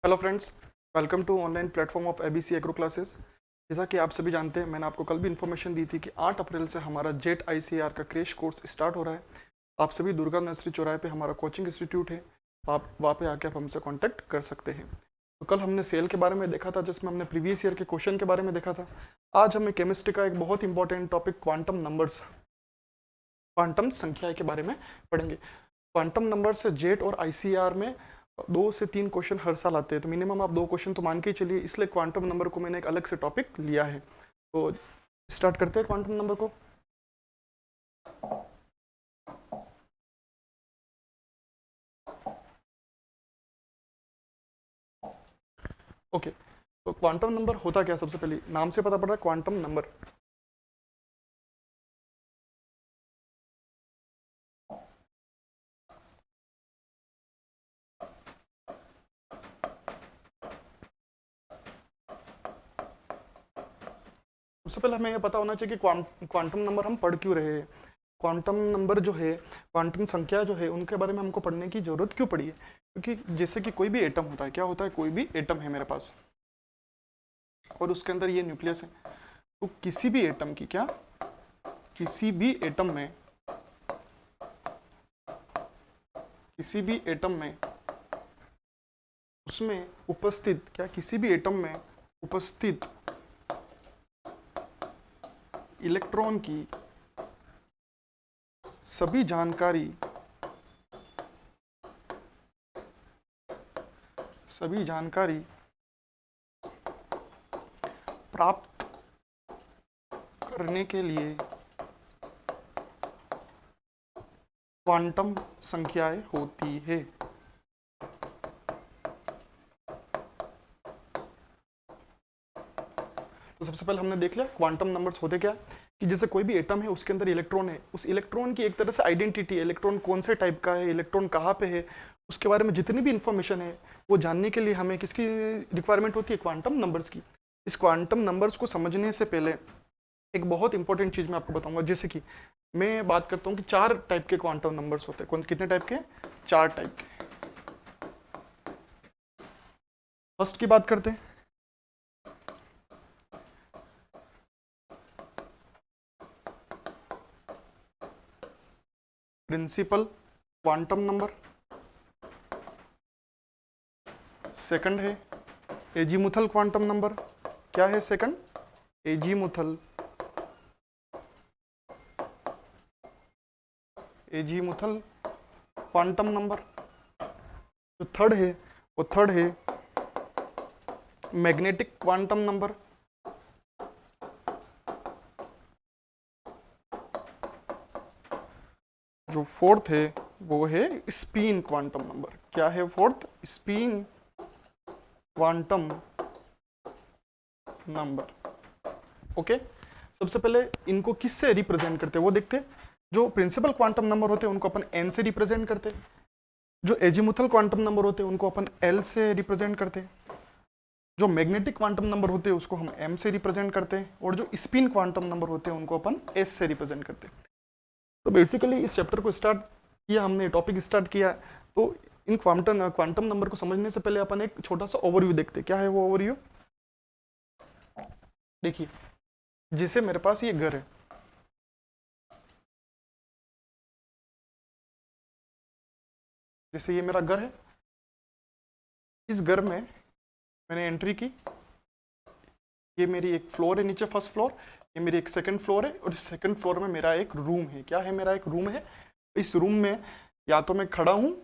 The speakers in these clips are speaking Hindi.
Hello friends, welcome to online platform of ABC agro classes. जैसा कि आप सभी जानते हैं, मैंने आपको कल भी इन्फॉर्मेशन दी थी कि 8 अप्रैल से हमारा जेट आईसीआर का क्रैश कोर्स स्टार्ट हो रहा है। आप सभी दुर्गा नर्सरी चौराहे पे हमारा कोचिंग इंस्टीट्यूट है, आप वहाँ पे आके आप हमसे कांटेक्ट कर सकते हैं। तो कल हमने सेल के बारे में देखा था, जिसमें हमने प्रीवियस ईयर के क्वेश्चन के बारे में देखा था। आज हमें केमिस्ट्री का एक बहुत important topic quantum numbers, quantum संख्याएं के बारे में पढ़ेंगे। क्वांटम नंबर से जेट और आईसीआर में 2 से 3 क्वेश्चन हर साल आते हैं, तो मिनिमम आप 2 क्वेश्चन तो मान के ही चलिए, इसलिए क्वांटम नंबर को मैंने एक अलग से टॉपिक लिया है। तो स्टार्ट करते हैं क्वांटम नंबर को। ओके, तो क्वांटम नंबर होता क्या, सबसे पहले नाम से पता पड़ रहा है क्वांटम नंबर। सबसे पहले हमें यह पता होना चाहिए कि क्वांटम नंबर हम पढ़ क्यों रहे हैं। क्वांटम नंबर जो है, क्वांटम संख्या जो है, उनके बारे में हमको पढ़ने की जरूरत क्यों पड़ी है? क्योंकि जैसे कि कोई भी एटम होता है, क्या होता है, कोई भी एटम है मेरे पास और उसके अंदर ये न्यूक्लियस है। तो किसी भी एटम की, क्या, किसी भी एटम में, किसी भी एटम में उसमें उपस्थित, क्या, किसी भी एटम में उपस्थित इलेक्ट्रॉन की सभी जानकारी, सभी जानकारी प्राप्त करने के लिए क्वांटम संख्याएं होती है। तो सबसे पहले हमने देख लिया क्वांटम नंबर्स होते क्या, कि जैसे कोई भी एटम है, उसके अंदर इलेक्ट्रॉन है, उस इलेक्ट्रॉन की एक तरह से आइडेंटिटी है, इलेक्ट्रॉन कौन से टाइप का है, इलेक्ट्रॉन कहाँ पे है, उसके बारे में जितनी भी इंफॉर्मेशन है वो जानने के लिए हमें किसकी रिक्वायरमेंट होती है, क्वांटम नंबर्स की। इस क्वांटम नंबर्स को समझने से पहले एक बहुत इंपॉर्टेंट चीज मैं आपको बताऊंगा। जैसे कि मैं बात करता हूँ कि 4 टाइप के क्वांटम नंबर्स होते हैं। कौन, कितने टाइप के? 4 टाइप के। फर्स्ट की बात करते हैं, प्रिंसिपल क्वांटम नंबर। सेकंड है एजीमुथल क्वांटम नंबर। क्या है second? Azimuthal, azimuthal quantum number. जो थर्ड है, वो थर्ड है मैग्नेटिक क्वांटम नंबर। जो फोर्थ है वो है स्पिन क्वांटम नंबर। क्या है fourth? Spin quantum number. Okay, सबसे पहले इनको किससे रिप्रेजेंट करते हैं वो देखते हैं। जो प्रिंसिपल क्वांटम नंबर होते हैं उनको अपन एन से रिप्रेजेंट करते हैं। जो एजीमुथल क्वांटम नंबर होते हैं उनको अपन एल से रिप्रेजेंट करते हैं। जो मैग्नेटिक क्वांटम नंबर होते हैं उसको हम एम से रिप्रेजेंट करते हैं। और जो स्पिन क्वांटम नंबर होते हैं उनको अपन एस से रिप्रेजेंट करते हैं। तो बेसिकली इस चैप्टर को स्टार्ट किया हमने, टॉपिक स्टार्ट किया, तो इन क्वांटम नंबर को समझने से पहले अपन एक छोटा सा ओवरव्यू देखते हैं। क्या है वो ओवरव्यू? देखिए, जैसे मेरे पास ये घर है, जैसे ये मेरा घर है, इस घर में मैंने एंट्री की, ये मेरी एक फ्लोर है, नीचे फर्स्ट फ्लोर, ये मेरी एक सेकंड फ्लोर है, और इस सेकंड फ्लोर में मेरा एक रूम है। क्या है? मेरा एक रूम है। इस रूम में या तो मैं खड़ा हूँ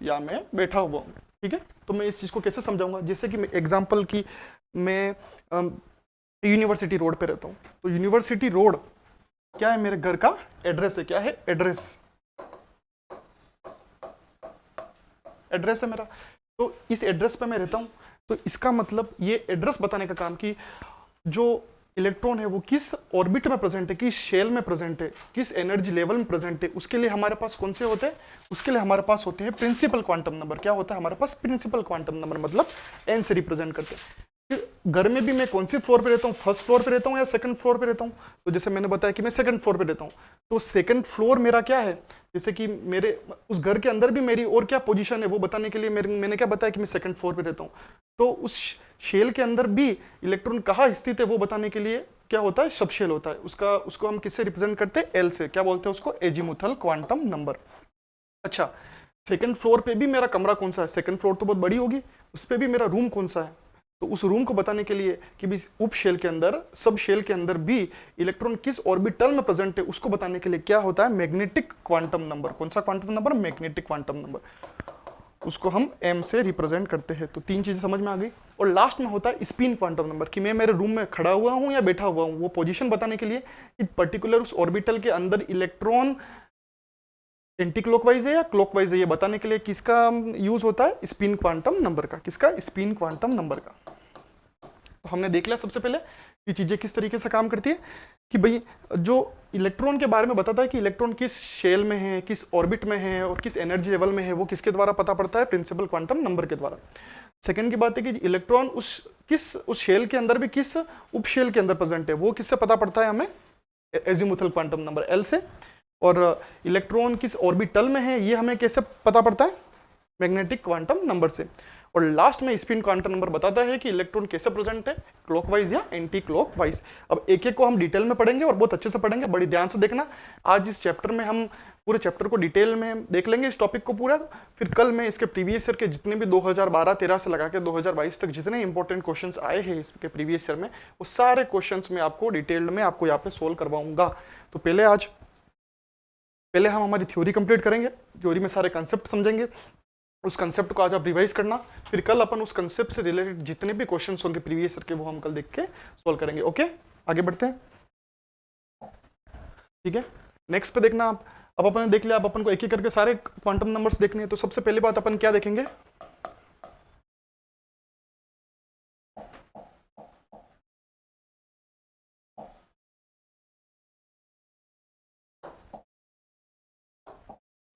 या मैं बैठा हुआ हूँ। ठीक है, तो मैं इस चीज़ को कैसे समझाऊंगा? जैसे कि एग्जाम्पल की, मैं यूनिवर्सिटी रोड पे रहता हूँ, तो यूनिवर्सिटी रोड क्या है? मेरे घर का एड्रेस है। क्या है? एड्रेस, एड्रेस है मेरा। तो इस एड्रेस पे मैं रहता हूँ। तो इसका मतलब ये एड्रेस बताने का काम कि जो इलेक्ट्रॉन है वो किस ऑर्बिट में प्रेजेंट है, किस शेल में प्रेजेंट है, किस एनर्जी लेवल में प्रेजेंट है, उसके लिए हमारे पास कौन से होते हैं? उसके लिए हमारे पास होते हैं प्रिंसिपल क्वांटम नंबर। क्या होता है हमारे पास? प्रिंसिपल क्वांटम नंबर, मतलब एन से रिप्रेजेंट करते हैं। फिर घर में भी मैं कौन सी फ्लोर पे रहता हूँ? फर्स्ट फ्लोर पे रहता हूँ या सेकंड फ्लोर पे रहता हूँ? तो जैसे मैंने बताया कि मैं सेकंड फ्लोर पे रहता हूँ, तो सेकंड फ्लोर मेरा क्या है? जैसे कि मेरे उस घर के अंदर भी मेरी और क्या पोजीशन है वो बताने के लिए मैंने क्या बताया कि मैं सेकंड फ्लोर पे रहता हूँ। तो उस शेल के अंदर भी इलेक्ट्रॉन कहाँ स्थित है वो बताने के लिए क्या होता है, सब शेल होता है। उसको हम किससे रिप्रेजेंट करते हैं, एल से। क्या बोलते हैं उसको, एजीमुथल क्वांटम नंबर। अच्छा, सेकंड फ्लोर पे भी मेरा कमरा कौन सा है, सेकंड फ्लोर तो बहुत बड़ी होगी, उस पे भी मेरा रूम कौन सा है, तो उस रूम को बताने के लिए कि भी उप शेल के अंदर, सब शेल के अंदर भी इलेक्ट्रॉन किस ऑर्बिटल में प्रेजेंट है, उसको बताने के लिए क्या होता है, मैग्नेटिक क्वांटम नंबर। कौन सा quantum number, magnetic quantum number, उसको हम m से रिप्रेजेंट करते हैं। तो तीन चीजें समझ में आ गई। और लास्ट में होता है स्पिन क्वांटम नंबर, कि मैं मेरे रूम में खड़ा हुआ हूं या बैठा हुआ हूं, वो पोजीशन बताने के लिए कि पर्टिकुलर उस ऑर्बिटल के अंदर इलेक्ट्रॉन एंटी क्लॉकवाइज है या क्लॉकवाइज है, ये बताने के लिए किसका यूज होता है, स्पिन क्वांटम नंबर का। किसका, स्पिन क्वांटम नंबर का। तो हमने देख लिया सबसे पहले कि चीजें किस तरीके से काम करती है, कि भाई जो इलेक्ट्रॉन के बारे में बताता है कि इलेक्ट्रॉन किस शेल में है, किस ऑर्बिट में है और किस एनर्जी लेवल में है, वो किसके द्वारा पता पड़ता है, प्रिंसिपल क्वांटम नंबर के द्वारा। सेकंड की बात है कि इलेक्ट्रॉन उस शेल के अंदर भी किस उप शेल के अंदर प्रेजेंट है, वो किससे पता पड़ता है हमें, एजीमुथल क्वांटम नंबर एल से। और इलेक्ट्रॉन किस ऑर्बिटल में है ये हमें कैसे पता पड़ता है, मैग्नेटिक क्वांटम नंबर से। और लास्ट में स्पिन क्वांटम नंबर बताता है कि इलेक्ट्रॉन कैसे प्रेजेंट है, क्लॉकवाइज या एंटी क्लॉकवाइज। अब एक एक को हम डिटेल में पढ़ेंगे और बहुत अच्छे से पढ़ेंगे, बड़ी ध्यान से देखना। आज इस चैप्टर में हम पूरे चैप्टर को डिटेल में देख लेंगे, इस टॉपिक को पूरा। फिर कल मैं इसके प्रीवियस ईयर के जितने भी 2012-13 से लगा के 2022 तक जितने इंपॉर्टेंट क्वेश्चंस आए हैं इसके प्रीवियस ईयर में, वो सारे क्वेश्चंस में आपको डिटेल्ड में आपको यहाँ पे सोल्व करवाऊंगा। तो पहले हम हमारी थ्योरी कंप्लीट करेंगे, थ्योरी में सारे कंसेप्ट समझेंगे, उस कंसेप्ट को आज आप रिवाइज करना। फिर कल अपन उस कंसेप्ट से रिलेटेड जितने भी क्वेश्चंस होंगे प्रीवियस ईयर के, वो हम कल देख के सोल्व करेंगे। ओके, आगे बढ़ते हैं। ठीक है, नेक्स्ट पे देखना आप। अब अपन ने देख लिया, अब अपन को एक एक करके सारे क्वांटम नंबर्स देखने हैं। तो सबसे पहली बात अपन क्या देखेंगे,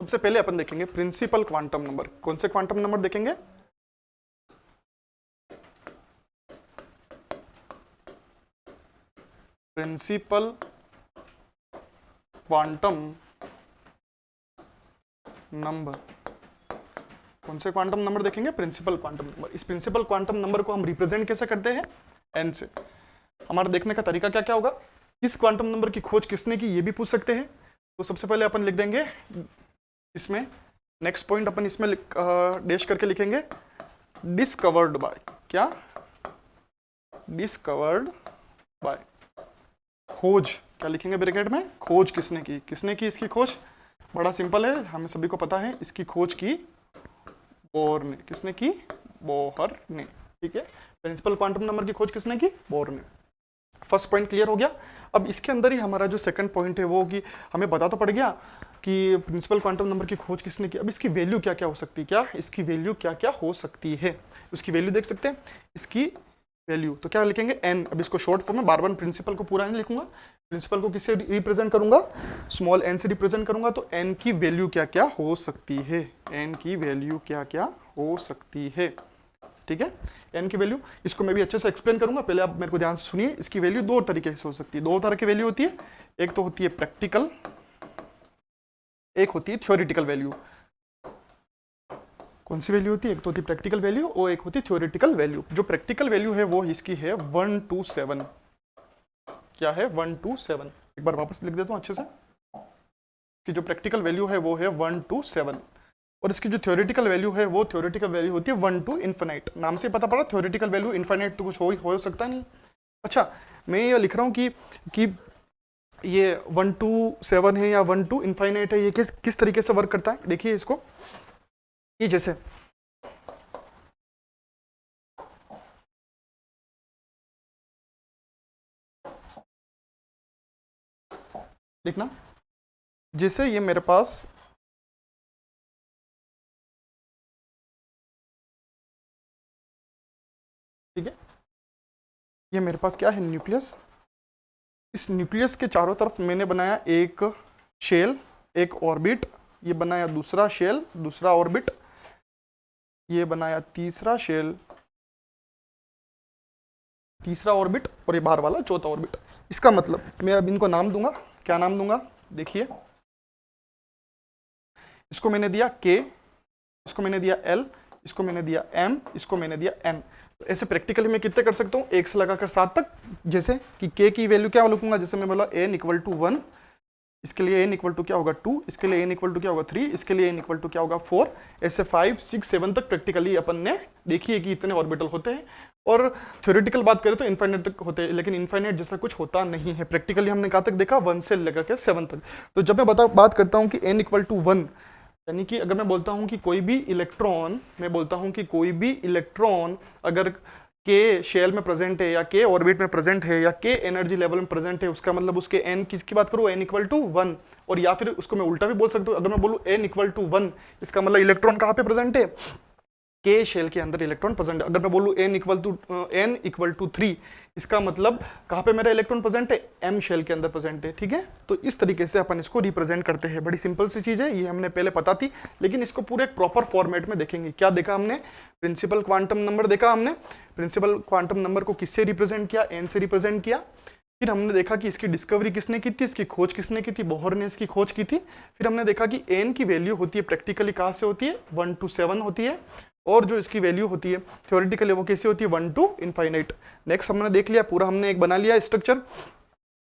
सबसे पहले अपन देखेंगे प्रिंसिपल क्वांटम नंबर। कौन से क्वांटम नंबर देखेंगे, प्रिंसिपल क्वांटम नंबर। कौन से क्वांटम नंबर देखेंगे, प्रिंसिपल क्वांटम नंबर। इस प्रिंसिपल क्वांटम नंबर को हम रिप्रेजेंट कैसे करते हैं, n से। हमारा देखने का तरीका क्या क्या होगा, किस क्वांटम नंबर की खोज किसने की, ये भी पूछ सकते हैं। तो सबसे पहले अपन लिख देंगे इसमें, नेक्स्ट पॉइंट अपन इसमें डैश करके लिखेंगे, डिस्कवर्ड बाय। क्या, डिस्कवर्ड बाय, खोज। क्या लिखेंगे ब्रैकेट में, खोज किसने की, किसने की इसकी खोज। बड़ा सिंपल है, हमें सभी को पता है, इसकी खोज की बोर ने। किसने की, बोहर ने। ठीक है, प्रिंसिपल क्वांटम नंबर की खोज किसने की, बोर ने। फर्स्ट पॉइंट क्लियर हो गया। अब इसके अंदर ही हमारा जो सेकंड पॉइंट है वो कि हमें पता तो पड़ गया कि प्रिंसिपल क्वांटम नंबर की खोज किसने की। अब इसकी वैल्यू क्या क्या हो सकती है, क्या इसकी वैल्यू क्या क्या हो सकती है, उसकी वैल्यू देख सकते हैं। इसकी वैल्यू तो क्या लिखेंगे, n। अब इसको शॉर्ट फॉर्म में, बार बार प्रिंसिपल को पूरा नहीं लिखूंगा, प्रिंसिपल को किससे रिप्रेजेंट करूंगा, स्मॉल n से रिप्रेजेंट करूंगा। तो n की वैल्यू क्या क्या हो सकती है, n की वैल्यू क्या क्या हो सकती है। ठीक है, n की वैल्यू, इसको मैं भी अच्छे से एक्सप्लेन करूंगा, पहले आप मेरे को ध्यान से सुनिए। इसकी वैल्यू दो तरीके से हो सकती है, दो तरह की वैल्यू होती है, एक तो होती है प्रैक्टिकल, एक होती है थ्योरेटिकल वैल्यू। कौन सी वैल्यू होती है, एक तो होती है प्रैक्टिकल वैल्यू और एक होती है थ्योरेटिकल वैल्यू। जो प्रैक्टिकल वैल्यू है वो इसकी है 127। क्या है, 127। एक बार वापस लिख देता हूं अच्छे से, कि जो प्रैक्टिकल वैल्यू है वो है 127, और इसकी जो थ्योरेटिकल वैल्यू है वो थ्योरेटिकल वैल्यू होती है 1 to इन्फिनाइट। नाम से पता पड़ा, थ्योरेटिकल वैल्यू इन्फिनाइट तो कुछ हो सकता नहीं। अच्छा, मैं ये लिख रहा हूँ कि ये 1 to 7 है या 1 to इन्फिनाइट है, ये किस तरीके से वर्क करता है। देखिए इसको, ये जैसे देखना, जैसे ये मेरे पास ठीक है, ये मेरे पास क्या है, न्यूक्लियस। इस न्यूक्लियस के चारों तरफ मैंने बनाया एक शेल, एक ऑर्बिट, ये बनाया दूसरा शेल, दूसरा ऑर्बिट, ये बनाया तीसरा शेल, तीसरा ऑर्बिट, और ये बाहर वाला चौथा ऑर्बिट। इसका मतलब मैं अब इनको नाम दूंगा, क्या नाम दूंगा, देखिए इसको मैंने दिया K, इसको मैंने दिया L, इसको मैंने दिया m, इसको मैंने दिया n। तो ऐसे प्रैक्टिकली मैं कितने कर सकता हूँ, 1 से लगाकर 7 तक। जैसे कि k की वैल्यू क्या लिखूंगा, जैसे मैं बोला n इक्वल टू 1, इसके लिए n इक्वल टू क्या होगा 2, इसके लिए n इक्वल टू क्या होगा 3, इसके लिए n इक्वल टू क्या होगा 4। ऐसे 5, 6, 7 तक प्रैक्टिकली अपन ने देखी है कि इतने ऑर्बिटल होते हैं। और थ्योरेटिकल बात करें तो इनफाइनाइट तक होते हैं, लेकिन इनफाइनाइट जैसा कुछ होता नहीं है। प्रैक्टिकली हमने कहाँ तक देखा, 1 से लेकर के 7 तक। तो जब मैं बात करता हूँ कि n इक्वल टू 1, यानी कि अगर मैं बोलता हूँ कि कोई भी इलेक्ट्रॉन, अगर के शेल में प्रेजेंट है या के ऑर्बिट में प्रेजेंट है या के एनर्जी लेवल में प्रेजेंट है, उसका मतलब उसके n किसकी बात करूँ, n इक्वल टू 1। और या फिर उसको मैं उल्टा भी बोल सकता हूँ, अगर मैं बोलूँ n इक्वल टू 1, इसका मतलब इलेक्ट्रॉन कहाँ पे प्रेजेंट है, के शेल के अंदर इलेक्ट्रॉन प्रेजेंट है। अगर मैं बोलूँ n इक्वल टू 3, इसका मतलब कहाँ पे मेरा इलेक्ट्रॉन प्रेजेंट है, m शेल के अंदर प्रेजेंट है। ठीक है, तो इस तरीके से अपन इसको रिप्रेजेंट करते हैं। बड़ी सिंपल सी चीज है, ये हमने पहले पता थी, लेकिन इसको पूरे एक प्रॉपर फॉर्मेट में देखेंगे। क्या देखा हमने, प्रिंसिपल क्वांटम नंबर देखा हमने। प्रिंसिपल क्वांटम नंबर को किससे रिप्रेजेंट किया, n से रिप्रेजेंट किया। फिर हमने देखा कि इसकी डिस्कवरी किसने की थी, इसकी खोज किसने की थी, बोहर ने इसकी खोज की थी। फिर हमने देखा कि n की वैल्यू होती है प्रैक्टिकली कहाँ से होती है, 1 to 7 होती है, और जो इसकी वैल्यू होती है थ्योरेटिकली वो कैसे होती है, 1 to इनफाइनाइट। नेक्स्ट हमने देख लिया पूरा, हमने एक बना लिया स्ट्रक्चर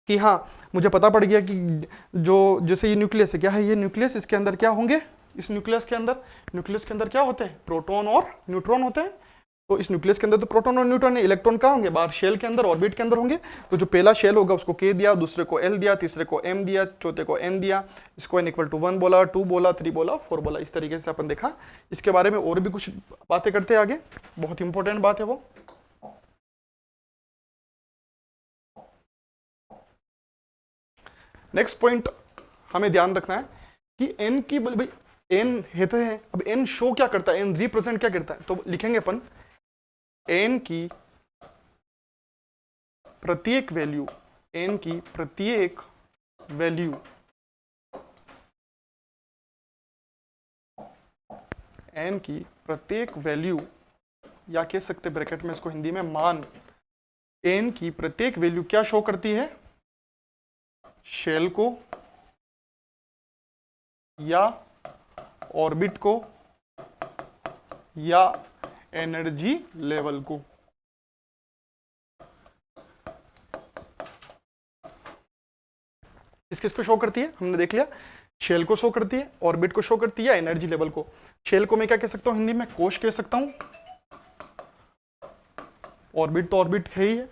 कि हाँ मुझे पता पड़ गया कि जो जैसे ये न्यूक्लियस है, क्या है ये न्यूक्लियस, इसके अंदर क्या होंगे, इस न्यूक्लियस के अंदर क्या होते हैं, प्रोटॉन और न्यूट्रॉन होते हैं। तो इस न्यूक्लियस के अंदर तो प्रोटॉन और न्यूट्रॉन है, इलेक्ट्रॉन कहाँ होंगे, बाहर शेल के अंदर, ऑर्बिट के अंदर होंगे। तो जो पहला शेल होगा उसको k दिया, दूसरे को l दिया, तीसरे को m दिया, चौथे को n दिया, इसको n इक्वल टू 1 बोला, 2 बोला, 3 बोला, 4 बोला। इस तरीके से अपन देखा। इसके बारे में और भी कुछ बातें करते हैं आगे, बहुत इंपॉर्टेंट बात है वो। नेक्स्ट पॉइंट हमें ध्यान रखना है कि n की भाई n है तो है, अब n शो क्या करता है, n रिप्रेजेंट क्या करता है, तो लिखेंगे अपन n की प्रत्येक वैल्यू, n की प्रत्येक वैल्यू n की प्रत्येक वैल्यू, या कह सकते ब्रैकेट में इसको हिंदी में मान, n की प्रत्येक वैल्यू क्या शो करती है, शेल को या ऑर्बिट को या एनर्जी लेवल को। किसको शो करती है, हमने देख लिया, शेल को शो करती है, ऑर्बिट को शो करती है, एनर्जी लेवल को। शेल को मैं क्या कह सकता हूं हिंदी में, कोश कह सकता हूं, ऑर्बिट तो ऑर्बिट है ही है,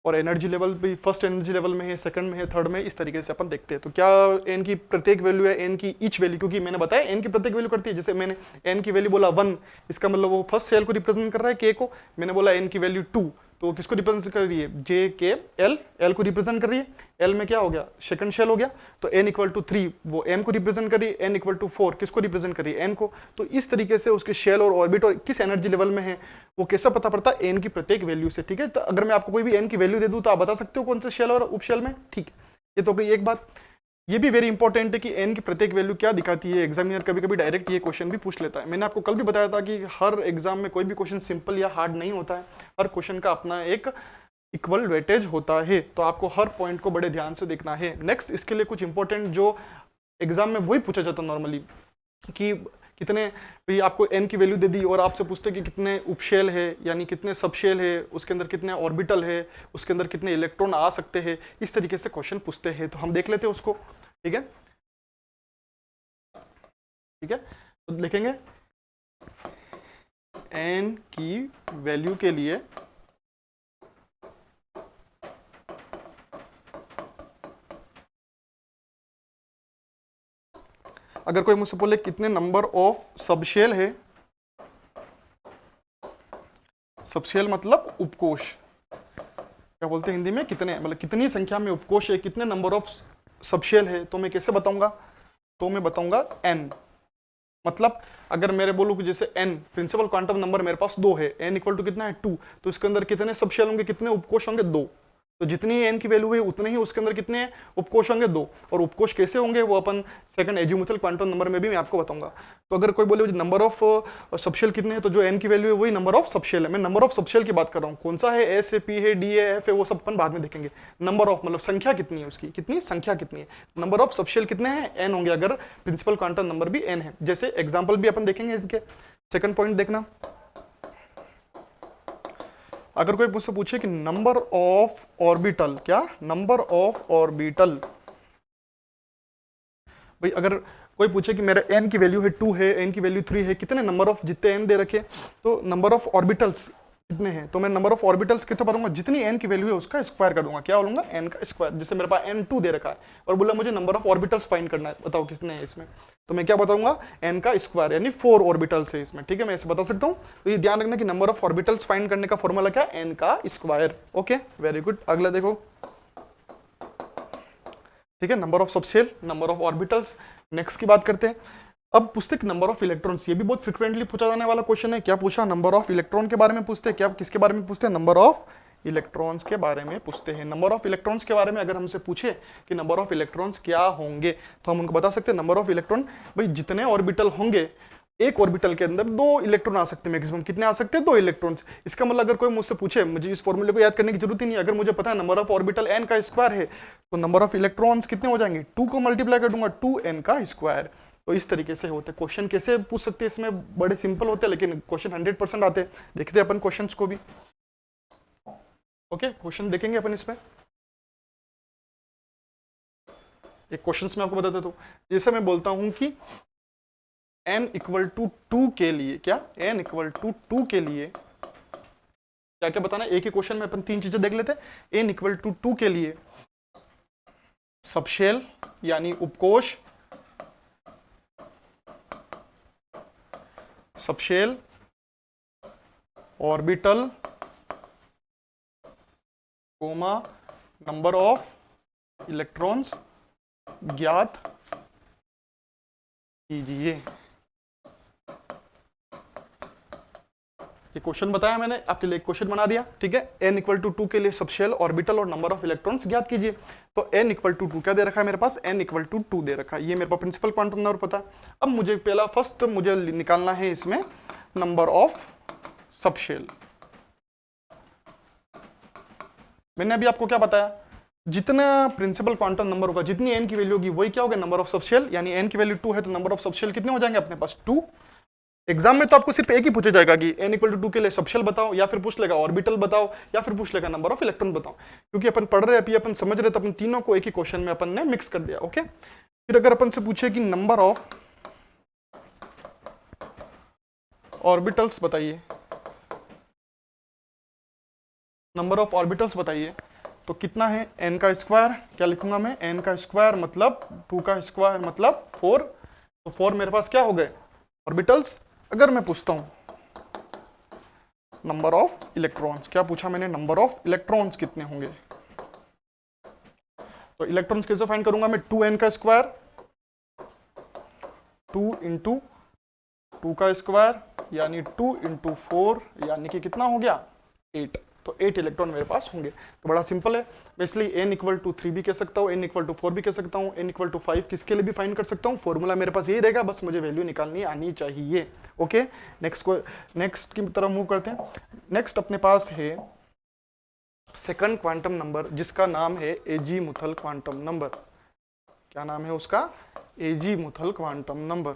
और एनर्जी लेवल भी फर्स्ट एनर्जी लेवल में है, सेकंड में है, थर्ड में, इस तरीके से अपन देखते हैं। तो क्या n की प्रत्येक वैल्यू है, n की ईच वैल्यू, क्योंकि मैंने बताया n की प्रत्येक वैल्यू करती है। जैसे मैंने n की वैल्यू बोला 1, इसका मतलब वो फर्स्ट सेल को रिप्रेजेंट कर रहा है k को। मैंने बोला n की वैल्यू 2, तो किसको रिप्रेजेंट कर रही है, j k l, l को रिप्रेजेंट कर रही है, l में क्या हो गया, सेकंड शेल हो गया। तो n इक्वल टू 3 वो m को रिप्रेजेंट कर रही है, n इक्वल टू 4 किसको रिप्रेजेंट कर रही है, n को। तो इस तरीके से उसके शेल और ऑर्बिट और किस एनर्जी लेवल में है वो कैसा पता पड़ता है, n की प्रत्येक वैल्यू से। ठीक है, तो अगर मैं आपको कोई भी n की वैल्यू दे दूं तो आप बता सकते हो कौन से शेल और उपशेल में। ठीक है, ये तो गई एक बात। ये भी वेरी इंपॉर्टेंट है कि n की प्रत्येक वैल्यू क्या दिखाती है। एग्जामिनर कभी कभी डायरेक्ट ये क्वेश्चन भी पूछ लेता है। मैंने आपको कल भी बताया था कि हर एग्जाम में कोई भी क्वेश्चन सिंपल या हार्ड नहीं होता है, हर क्वेश्चन का अपना एक इक्वल वेटेज होता है, तो आपको हर पॉइंट को बड़े ध्यान से देखना है। नेक्स्ट इसके लिए कुछ इंपॉर्टेंट जो एग्जाम में वही पूछा जाता नॉर्मली, कि कितने भी आपको n की वैल्यू दे दी और आपसे पूछते कि कितने उपशेल है, यानी कितने सबशेल है, उसके अंदर कितने ऑर्बिटल है, उसके अंदर कितने इलेक्ट्रॉन आ सकते हैं, इस तरीके से क्वेश्चन पूछते हैं। तो हम देख लेते हैं उसको। ठीक है, ठीक है, तो लिखेंगे n की वैल्यू के लिए अगर कोई मुझसे बोले कितने नंबर ऑफ सबशेल है, सबशेल मतलब उपकोश, क्या बोलते हैं हिंदी में, कितने मतलब कितनी संख्या में उपकोश है, कितने नंबर ऑफ सबशेल है, तो मैं कैसे बताऊंगा, तो मैं बताऊंगा n। मतलब अगर मेरे बोलूं कि जैसे n प्रिंसिपल क्वांटम नंबर मेरे पास 2 है, n इक्वल टू कितना है 2, तो इसके अंदर कितने सबशेल होंगे, कितने उपकोश होंगे 2। तो जितनी n की वैल्यू है उतने ही उसके अंदर कितने उपकोश होंगे 2। और उपकोश कैसे होंगे वो अपन सेकंड एजीमुथल क्वांटम नंबर में भी मैं आपको बताऊंगा। तो अगर कोई बोले नंबर ऑफ सबशेल कितने हैं, तो जो n की वैल्यू है वही नंबर ऑफ सबशेल है। मैं नंबर ऑफ सबशेल की बात कर रहा हूँ, कौन सा है, एस है, पी है, डी है, एफ है, वो सब अपन बाद में देखेंगे। नंबर ऑफ मतलब संख्या कितनी है उसकी, कितनी संख्या कितनी है, नंबर ऑफ सबशेल कितने हैं, n होंगे, अगर प्रिंसिपल क्वांटम नंबर भी n है। जैसे एग्जाम्पल भी अपन देखेंगे इसके। सेकंड पॉइंट देखना, अगर कोई मुझसे पूछे कि नंबर ऑफ ऑर्बिटल, क्या नंबर ऑफ ऑर्बिटल, भाई अगर कोई पूछे कि मेरा n की वैल्यू है 2 है, n की वैल्यू 3 है, कितने नंबर ऑफ, जितने n दे रखे, तो नंबर ऑफ ऑर्बिटल्स कितने हैं, तो मैं नंबर ऑफ ऑर्बिटल्स कितना भरूंगा, जितनी n की वैल्यू है उसका स्क्वायर कर दूंगा, क्या बोलूंगा, n का स्क्वायर। जैसे मेरे पास n2 दे रखा है और बोला मुझे नंबर ऑफ ऑर्बिटल्स फाइंड करना है, बताओ कितने हैं इसमें, तो मैं क्या बताऊंगा, n का स्क्वायर, यानी 4 ऑर्बिटल्स है इसमें, ठीक है, मैं ऐसे बता सकता हूँ। तो ये ध्यान रखना कि नंबर ऑफ ऑर्बिटल्स फाइंड करने का फॉर्मूला क्या है, n का स्क्वायर। Okay, very good. अगला देखो, ठीक है, number of subshell, number of orbitals. Next की बात करते हैं। अब पूछते हैं नंबर ऑफ इलेक्ट्रॉन्स, ये भी बहुत फ्रिक्वेंटली पूछा जाने वाला क्वेश्चन है। क्या पूछा, नंबर ऑफ इलेक्ट्रॉन के बारे में पूछते हैं, क्या किसके बारे में पूछते हैं, नंबर ऑफ इलेक्ट्रॉन्स के बारे में पूछते हैं। नंबर ऑफ इलेक्ट्रॉन्स के बारे में अगर हमसे पूछे कि नंबर ऑफ इलेक्ट्रॉन्स क्या होंगे, तो हम उनको बता सकते हैं नंबर ऑफ इलेक्ट्रॉन, भाई जितने ऑर्बिटल होंगे, एक ऑर्बिटल के अंदर 2 इलेक्ट्रॉन आ सकते हैं मैक्सिमम, कितने आ सकते हैं, 2 इलेक्ट्रॉन्स। इसका मतलब अगर कोई मुझसे पूछे, मुझे इस फॉर्मूले को याद करने की जरूरत ही नहीं, अगर मुझे पता है नंबर ऑफ ऑर्बिटल n का स्क्वायर है, तो नंबर ऑफ इलेक्ट्रॉन्स कितने हो जाएंगे, 2 को मल्टीप्लाई कर दूंगा, 2n का स्क्वायर। तो इस तरीके से होते हैं क्वेश्चन। कैसे पूछ सकते हैं इसमें, बड़े सिंपल होते हैं, लेकिन क्वेश्चन 100% आते हैं। देखते हैं अपन क्वेश्चंस को भी। ओके, क्वेश्चन देखेंगे अपन इसमें। एक क्वेश्चंस में आपको बता देता हूं, जैसे मैं बोलता हूं कि n इक्वल टू 2 के लिए, क्या n इक्वल टू 2 के लिए क्या क्या बताना है, एक ही क्वेश्चन में अपन 3 चीजें देख लेते हैं। n इक्वल टू 2 के लिए सबशेल यानी उपकोश, subshell, orbital, comma, number of electrons ज्ञात कीजिए। ये क्वेश्चन बताया मैंने, आपके लिए क्वेश्चन बना दिया, ठीक है। n इक्वल टू 2 के लिए सबशेल, ऑर्बिटल और नंबर ऑफ इलेक्ट्रॉन्स ज्ञात कीजिए। तो n इक्वल टू 2 क्या दे रखा है मेरे पास, n इक्वल टू 2 दे रखा है, ये मेरे पास प्रिंसिपल क्वांटम नंबर पता है। अब मुझे पहला फर्स्ट मुझे निकालना है इसमें नंबर ऑफ सबशेल। मैंने अभी आपको क्या बताया, जितना प्रिंसिपल क्वांटम नंबर होगा, जितनी n की वैल्यू होगी, वही क्या होगा, नंबर ऑफ सबशेल। यानी n की वैल्यू 2 है तो नंबर ऑफ सबशेल कितने हो जाएंगे अपने पास, 2। एग्जाम में तो आपको सिर्फ एक ही पूछा जाएगा कि n इक्वल टू 2 के लिए सबशेल बताओ, या फिर पूछ लेगा ऑर्बिटल बताओ, या फिर पूछ लेगा नंबर ऑफ इलेक्ट्रॉन बताओ। क्योंकि अपन पढ़ रहे हैं अभी, अपन समझ रहे, तो अपन तीनों को एक ही क्वेश्चन में अपन ने मिक्स कर दिया। ओके, फिर अगर अपन से पूछे कि नंबर ऑफ ऑर्बिटल्स बताइए, नंबर ऑफ ऑर्बिटल्स बताइए, तो कितना है, n का स्क्वायर। क्या लिखूंगा मैं, n का स्क्वायर मतलब 2 का स्क्वायर मतलब 4। तो 4 मेरे पास क्या हो गए, ऑर्बिटल्स। अगर मैं पूछता हूं नंबर ऑफ इलेक्ट्रॉन्स, क्या पूछा मैंने, नंबर ऑफ इलेक्ट्रॉन्स कितने होंगे, तो इलेक्ट्रॉन्स कैसे फाइंड करूंगा मैं, 2n का स्क्वायर, 2 इंटू 2 का स्क्वायर यानी 2 इंटू 4 यानी कि कितना हो गया, 8। तो 8 इलेक्ट्रॉन मेरे पास होंगे। तो बड़ा सिंपल है, मैं इसलिए n इक्वल टू 3 भी कह सकता हूँ, n इक्वल टू 4 भी कह सकता हूँ, n इक्वल टू 5 किसके लिए भी फाइंड कर सकता हूँ। फॉर्मूला मेरे पास यही रहेगा, बस मुझे वैल्यू निकालनी आनी चाहिए। ओके, नेक्स्ट की तरफ मूव करते हैं। नेक्स्ट अपने पास है सेकंड क्वांटम नंबर, जिसका नाम है एजीमुथल क्वांटम नंबर। क्या नाम है उसका, एजीमुथल क्वांटम नंबर।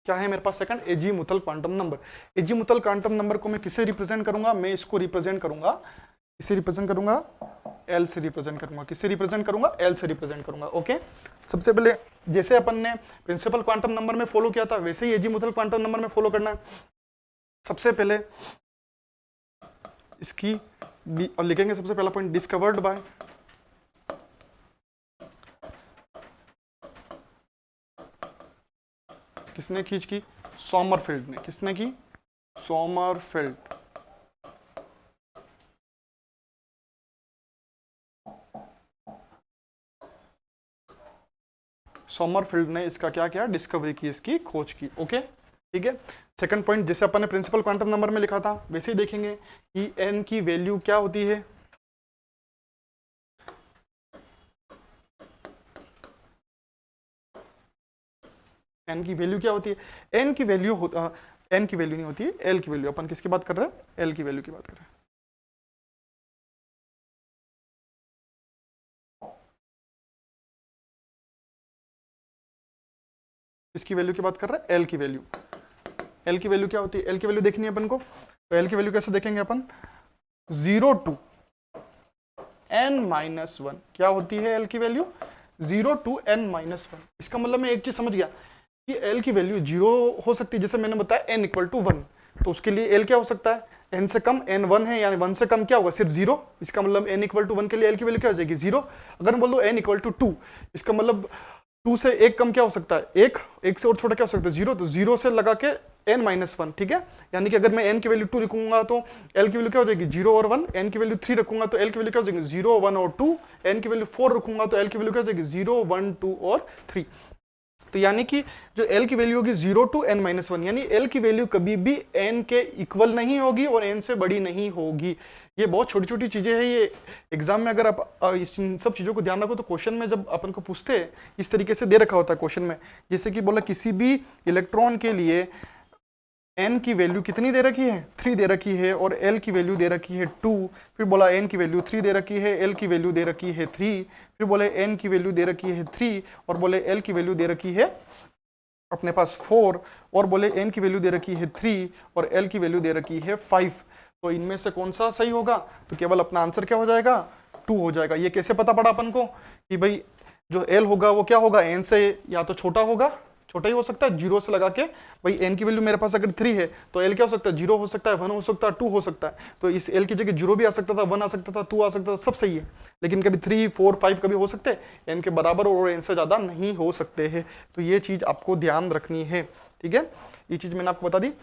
क्या है मेरे पास, second azimuthal quantum number. Azimuthal quantum number को मैं किसे रिप्रेजेंट करूंगा, मैं इसको रिप्रेजेंट करूंगा, किसे रिप्रेजेंट करूंगा, एल से रिप्रेजेंट करूंगा। किससे रिप्रेजेंट करूंगा, एल से रिप्रेजेंट करूंगा। ओके, सबसे पहले जैसे अपन ने प्रिंसिपल क्वांटम नंबर में फॉलो किया था, वैसे ही एजीमुथल क्वांटम नंबर में फॉलो करना है। सबसे पहले इसकी और लिखेंगे, सबसे पहला पॉइंट डिस्कवर्ड बाय, किसने खींच की, सोमरफेल्ड ने। किसने की, सोमरफेल्ड। सोमरफेल्ड ने इसका क्या किया, डिस्कवरी की, इसकी खोज की। ओके, ठीक है। सेकंड पॉइंट, जैसे अपन ने प्रिंसिपल क्वांटम नंबर में लिखा था, वैसे ही देखेंगे कि n की वैल्यू क्या होती है, n की वैल्यू क्या होती है, n की वैल्यू n की वैल्यू नहीं होती है, l की वैल्यू। अपन किसकी बात कर रहे हैं, l की वैल्यू की बात कर रहे हैं। किसकी वैल्यू की बात कर रहे हैं? एल की वैल्यू। एल की वैल्यू क्या होती है? एल की वैल्यू देखनी है अपन को, तो एल की वैल्यू कैसे देखेंगे अपन? 0 टू n-1। क्या होती है एल की वैल्यू? 0 to n-1। इसका मतलब मैं एक चीज समझ गया कि एल की वैल्यू 0 हो सकती है, जैसे मैंने बताया n इक्वल टू 1, तो उसके लिए एल क्या हो सकता है? n से कम, n 1 है, यानी 1 से कम क्या होगा? सिर्फ 0। इसका मतलब n इक्वल टू 1 के लिए एल की वैल्यू क्या हो जाएगी? 0। अगर मैं बोल दो n इक्वल टू 2, इसका मतलब 2 से एक कम क्या हो सकता है? 1 से और छोटा क्या हो सकता है? 0। तो 0 से लगा के n-1, ठीक है। यानी कि अगर मैं n की वैल्यू 2 रखूंगा तो l की वैल्यू क्या हो जाएगी? 0 और 1। n की वैल्यू 3 रखूंगा तो l की वैल्यू क्या हो जाएगी? 0, 1 और 2। n की वैल्यू 4 रखूंगा तो l की वैल्यू क्या हो जाएगी? 0, 1, 2 और 3। तो यानी कि जो l की वैल्यू होगी 0 टू n-1, यानी l की वैल्यू कभी भी n के इक्वल नहीं होगी और n से बड़ी नहीं होगी। ये बहुत छोटी छोटी चीजें हैं, ये एग्जाम में अगर आप इन सब चीजों को ध्यान रखो तो क्वेश्चन में जब अपन को पूछते हैं इस तरीके से दे रखा होता है क्वेश्चन में, जैसे कि बोला किसी भी इलेक्ट्रॉन के लिए n की वैल्यू कितनी दे रखी है? 3 दे रखी है, और l की वैल्यू दे रखी है 2। फिर बोला n की वैल्यू 3 दे रखी है, l की वैल्यू दे रखी है 3। फिर बोले n की वैल्यू दे रखी है 3, और बोले l की वैल्यू दे रखी है अपने पास 4, और बोले n की वैल्यू दे रखी है 3 और l की वैल्यू दे रखी है 5। तो इनमें से कौन सा सही होगा? तो केवल अपना आंसर क्या हो जाएगा? 2 हो जाएगा। ये कैसे पता पड़ा अपन को कि भाई जो l होगा वो क्या होगा? n से या तो छोटा होगा, छोटा ही हो सकता है, 0 से लगा के। भाई n की वैल्यू मेरे पास अगर 3 है तो l क्या हो सकता है? 0 हो सकता है, 1 हो सकता है, 2 हो सकता है। तो इस l की जगह 0 भी आ सकता था, 1 आ सकता था, 2 आ सकता था, सब सही है। लेकिन कभी 3, 4, 5 कभी हो सकते हैं, n के बराबर और n से ज्यादा नहीं हो सकते हैं। तो ये चीज आपको ध्यान रखनी है, ठीक है। ये चीज मैंने आपको बता दी।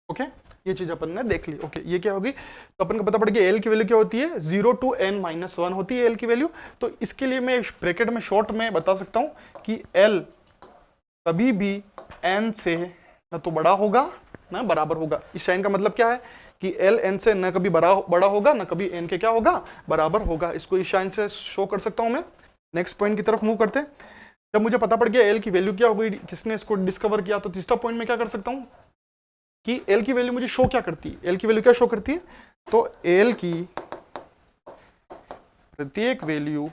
ओके, ये चीज अपन ने देख ली। ओके, ये क्या होगी? तो अपन को पता पड़ गया एल की वैल्यू क्या होती है? 0 टू n-1 होती है एल की वैल्यू। तो इसके लिए मैं ब्रैकेट में शॉर्ट में बता सकता हूं कि एल कभी भी n से न तो बड़ा होगा ना बराबर होगा। इस साइन का मतलब क्या है कि एल n से न कभी बड़ा होगा न कभी n के क्या होगा? बराबर होगा। इसको इस साइन से शो कर सकता हूं मैं। नेक्स्ट पॉइंट की तरफ मूव करते हैं। जब मुझे पता पड़ गया एल की वैल्यू क्या होगी, किसने इसको डिस्कवर किया, तो तीसरा पॉइंट में क्या कर सकता हूं कि एल की वैल्यू मुझे शो क्या करती है? एल की वैल्यू क्या शो करती है? तो एल की प्रत्येक वैल्यू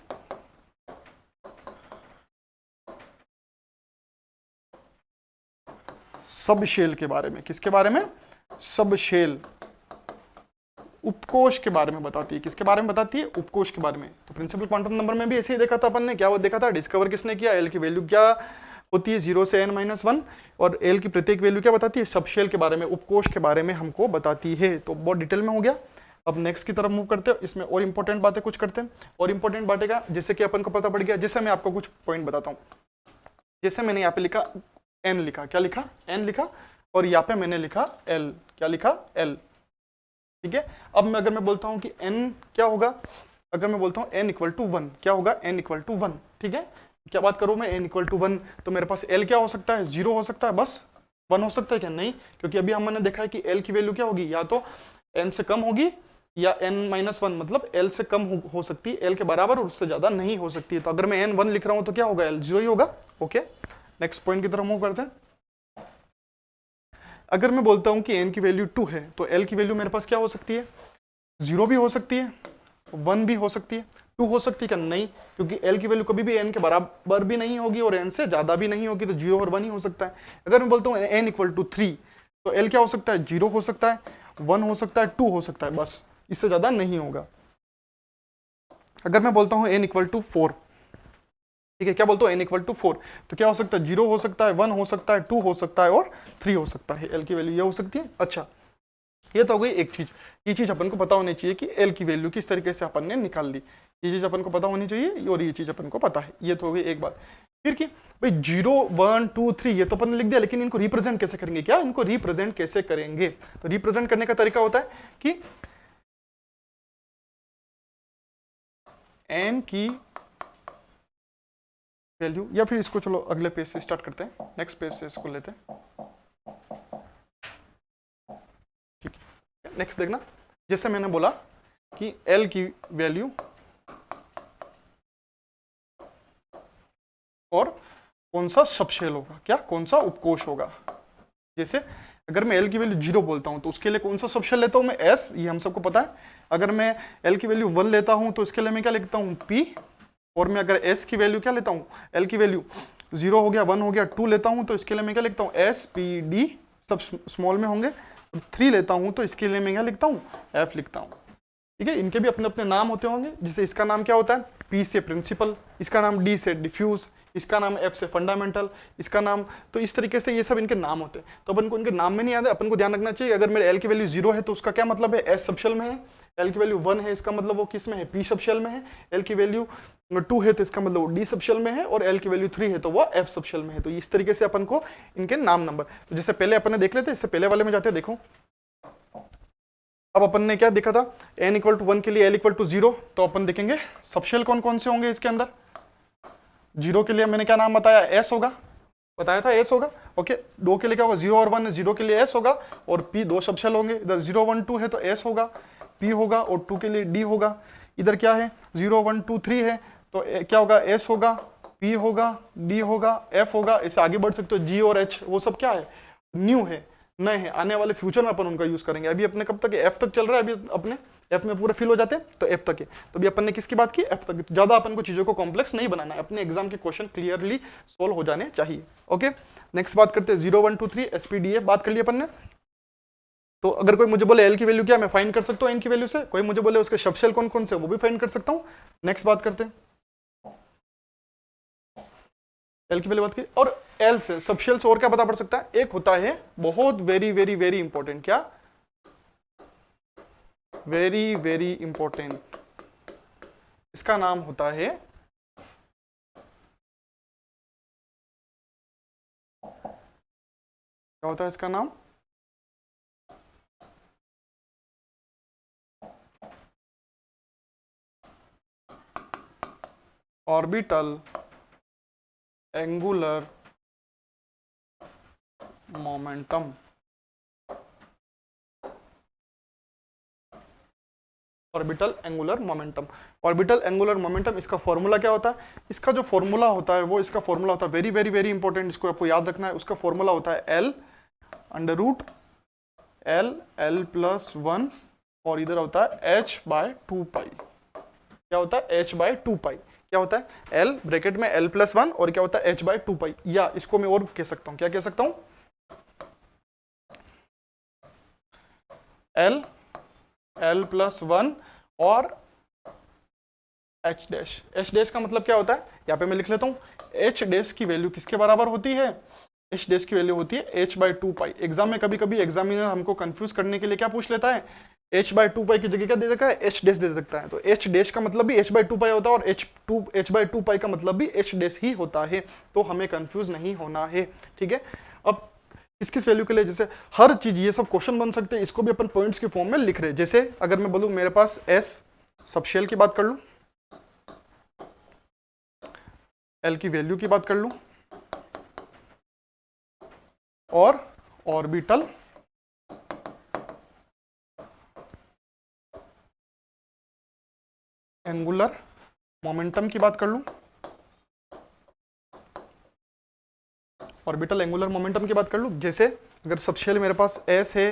सब शेल के बारे में, किसके बारे में? सब शेल, उपकोष के बारे में बताती है। किसके बारे में बताती है? उपकोष के बारे में। तो प्रिंसिपल क्वांटम नंबर में भी ऐसे ही देखा था अपन ने। क्या वो देखा था? डिस्कवर किसने किया? एल की वैल्यू क्या होती है? 0 से n-1, और एल की प्रत्येक वैल्यू क्या बताती है? सब शेल के बारे में, उपकोष के बारे में हमको बताती है। तो बहुत डिटेल में हो गया। अब नेक्स्ट की तरफ मूव करते हैं। इसमें और इंपॉर्टेंट बातें कुछ करते हैं। और इंपॉर्टेंट बातें का जैसे कि अपन को पता पड़ गया, जैसे मैं आपको कुछ पॉइंट बताता हूँ। जैसे मैंने यहाँ पे लिखा n लिखा, क्या लिखा? n लिखा, और यहाँ पे मैंने लिखा l, क्या लिखा? l, ठीक है। अब मैं अगर मैं बोलता हूँ कि n क्या होगा, अगर मैं बोलता हूँ n इक्वल टू 1, क्या होगा? n इक्वल टू 1, ठीक है। क्या बात करूँ मैं? n इक्वल टू 1, तो मेरे पास l क्या हो सकता है? 0 हो सकता है, बस 1 हो सकता है क्या? नहीं, क्योंकि अभी हमने देखा है कि l की वैल्यू क्या होगी? या तो n से कम होगी या n-1, मतलब l से कम हो सकती है, l के बराबर और उससे ज्यादा नहीं हो सकती है। तो अगर मैं n 1 लिख रहा हूं तो क्या होगा? l 0 ही होगा। ओके, नेक्स्ट पॉइंट की तरफ मूव करते हैं। अगर मैं बोलता हूं कि n की वैल्यू 2 है तो l की वैल्यू मेरे पास क्या हो सकती है? 0 भी हो सकती है, 1 भी हो सकती है, 2 हो सकती है क्या? नहीं, क्योंकि l की वैल्यू कभी भी n के बराबर भी नहीं होगी और n से ज्यादा भी नहीं होगी, तो 0 और 1 ही हो सकता है। अगर मैं बोलता हूँ n इक्वल टू 3, तो l क्या हो सकता है? 0 हो सकता है, 1 हो सकता है, 2 हो सकता है, बस इससे ज्यादा नहीं होगा। अगर मैं बोलता हूँ n इक्वल टू 4, ठीक है, क्या बोलता हूँ n इक्वल टू 4, तो क्या हो सकता है? 0 हो सकता है, 1 हो सकता है, 2 हो सकता है और 3 हो सकता है। l की वैल्यू ये हो सकती है। अच्छा, ये तो हो गई एक चीज। ये चीज अपन को पता होनी चाहिए कि l की वैल्यू किस तरीके से अपन ने निकाल ली। ये चीज अपन को पता होनी चाहिए और ये चीज अपन को पता है। ये तो हो गई एक बात। फिर कि भाई 0, 1, 2, 3 ये तो अपन ने लिख दिया, लेकिन इनको रिप्रेजेंट कैसे करेंगे? क्या इनको रिप्रेजेंट कैसे करेंगे? तो रिप्रेजेंट करने का तरीका होता है कि n की वैल्यू, या फिर इसको चलो अगले पेज से स्टार्ट करते हैं, नेक्स्ट पेज से इसको लेते हैं, ठीक है। नेक्स्ट देखना, जैसे मैंने बोला कि l की वैल्यू और कौन सा सबशेल होगा, क्या कौन सा उपकोष होगा। जैसे अगर मैं l की वैल्यू 0 बोलता हूं तो उसके लिए कौन सा सबशेल लेता हूं मैं? s, ये हम सबको पता है। अगर मैं l की वैल्यू 1 लेता हूं तो इसके लिए मैं क्या लिखता हूं? p, और मैं अगर s की वैल्यू क्या लेता हूँ, l की वैल्यू 0 हो गया, 1 हो गया, 2 लेता हूँ तो इसके लिए मैं क्या लिखता हूँ, s p d सब स्मॉल में होंगे। 3 लेता हूँ तो इसके लिए मैं क्या लिखता हूँ, f लिखता हूँ। ठीक है, इनके भी अपने अपने नाम होते होंगे, जैसे इसका नाम क्या होता है, P से प्रिंसिपल, इसका नाम D से डिफ्यूज, इसका नाम F से फंडामेंटल, इसका नाम, तो इस तरीके से ये सब इनके नाम होते हैं। तो अपन को इनके नाम में नहीं याद है, अपन को ध्यान रखना चाहिए अगर मेरे L की वैल्यू 0 है तो उसका क्या मतलब है, S सब शेल में है। L की वैल्यू 1 है, इसका मतलब वो किस में है, P सब शेल में है। L की वैल्यू 2 है तो इसका मतलब वो D सब शेल में है, और L की वैल्यू 3 है तो वो F सब शेल में है। तो इस तरीके से अपन को इनके नाम नंबर, तो जैसे पहले अपन ने देख लेते, इससे पहले वाले में जाते हैं, देखो अब अपन ने क्या देखा था, n इक्वल टू 1 के लिए l इक्वल टू 0, तो अपन देखेंगे सबशेल कौन कौन से होंगे इसके अंदर। 0 के लिए मैंने क्या नाम बताया, s होगा, बताया था s होगा। ओके, 2 के लिए क्या होगा, 0 और 1, 0 के लिए s होगा, और p 2 सबशेल होंगे, इधर 0 1 2 है तो s होगा, p होगा, और 2 के लिए d होगा। इधर क्या है, 0 1 2 3 है तो क्या होगा, s होगा, p होगा, d होगा, f होगा। इससे आगे बढ़ सकते हो, g और h वो सब क्या है, न्यू है, नए हैं, आने वाले फ्यूचर में अपन उनका यूज करेंगे। अभी अपने कब तक है, एफ तक चल रहा है, अभी अपने एफ में पूरे फिल हो जाते हैं तो एफ तक है। तो अभी अपन ने किसकी बात की, एफ तक। ज्यादा अपन को चीजों को कॉम्प्लेक्स नहीं बनाना है, अपने एग्जाम के क्वेश्चन क्लियरली सोल्व हो जाने चाहिए। ओके, नेक्स्ट बात करते हैं 0 1 2 3 एसपीडीए, बात कर ली अपन ने। तो अगर कोई मुझे बोले एल की वैल्यू क्या, मैं फाइंड कर सकता हूँ एन की वैल्यू से, कोई मुझे बोले उसके सबशेल कौन कौन से वो भी फाइंड कर सकता हूँ। नेक्स्ट बात करते हैं, एल की वैल्यू बात की, और एल से सबशेल से और क्या पता पड़ सकता है, एक होता है बहुत वेरी वेरी वेरी इंपॉर्टेंट, क्या, वेरी वेरी इंपॉर्टेंट, इसका नाम होता है क्या होता है इसका नाम, orbital angular momentum. Orbital angular momentum, orbital angular momentum, इसका फॉर्मूला क्या होता है, इसका जो फॉर्मूला होता है वो इसका फॉर्मूला होता है वेरी वेरी वेरी इंपॉर्टेंट, इसको आपको याद रखना है। उसका फॉर्मूला होता है L under root L plus 1, और इधर होता है एच बाय 2 पाई। क्या होता है, एच बाय 2 पाई। क्या होता है, एल ब्रैकेट में एल प्लस 1, और क्या होता है एच बाय 2 पाई। या इसको मैं और कह सकता हूं, क्या कह सकता हूं, एल प्लस 1 और एच डैश। एच डैश का मतलब क्या होता है, यहाँ पे मैं लिख लेता हूँ, एच डैश की वैल्यू किसके बराबर होती है, एच डैश की वैल्यू होती है एच बाय 2 पाई। एग्जाम में कभी कभी एग्जामिनर हमको कंफ्यूज करने के लिए क्या पूछ लेता है, एच बाय 2 पाई की जगह क्या दे देता है, एच डैश दे सकता है। तो एच डैश का मतलब भी एच बाय 2 पाई होता है, और एच बाय 2 पाई का मतलब भी एच डैश ही होता है। तो हमें कंफ्यूज नहीं होना है, ठीक है। अब किस किस वैल्यू के लिए, जैसे हर चीज ये सब क्वेश्चन बन सकते हैं, इसको भी अपन पॉइंट्स के फॉर्म में लिख रहे हैं। जैसे अगर मैं बोलूं मेरे पास एस सबशेल की बात कर लूं, एल की वैल्यू की बात कर लूं, और ऑर्बिटल एंगुलर मोमेंटम की बात कर लूं, ऑर्बिटल एंगुलर मोमेंटम की बात कर लूं। जैसे अगर सबशेल मेरे पास एस है,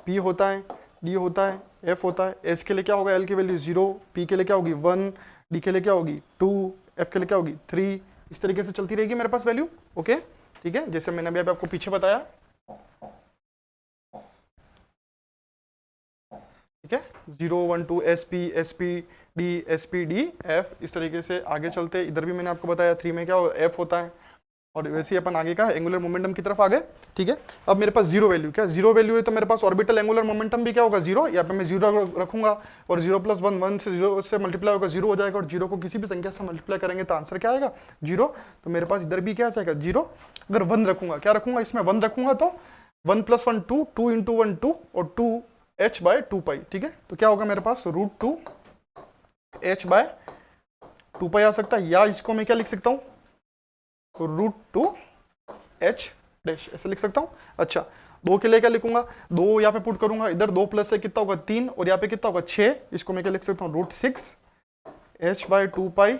पी होता है, डी होता है, एफ होता है। एस के लिए क्या होगा, एल की वैल्यू 0, पी के लिए क्या होगी 1, डी के लिए क्या होगी 2, एफ के लिए क्या होगी 3। इस तरीके से चलती रहेगी मेरे पास वैल्यू। ओके, ठीक है, जैसे मैंने अभी आपको पीछे बताया, ठीक है, 0 1 2 एस पी डी एफ, इस तरीके से आगे चलते। इधर भी मैंने आपको बताया 3 में क्या एफ होता है, और वैसे ही अपन आगे का एंगुलर मोमेंटम की तरफ आ गए, ठीक है। अब मेरे पास जीरो वैल्यू, क्या जीरो वैल्यू है तो मेरे पास ऑर्बिटल एंगुलर मोमेंटम भी क्या होगा, जीरो। यहाँ पे मैं जीरो रखूंगा, और 0 + 1 1 से 0 से मल्टीप्लाई होगा 0 हो जाएगा, और 0 को किसी भी संख्या से मल्टीप्लाई करेंगे तो आंसर क्या आएगा, 0। तो मेरे पास इधर भी क्या आ जाएगा 0। अगर 1 रखूंगा, क्या रखूंगा इसमें, 1 रखूंगा तो 1 + 1 2, 2 × 1 2, और 2 h बाय 2 पाई, ठीक है। तो क्या होगा मेरे पास √2 h बाय 2 पाई आ सकता है, या इसको मैं क्या लिख सकता हूँ, √2 h डैश, ऐसे लिख सकता हूँ। अच्छा, 2 के लिए क्या लिखूंगा, 2 यहाँ पे पुट करूंगा, इधर 2 प्लस से कितना होगा 3, और यहाँ पे कितना होगा 6। इसको मैं क्या लिख सकता हूँ, √6 h बाय 2 पाई,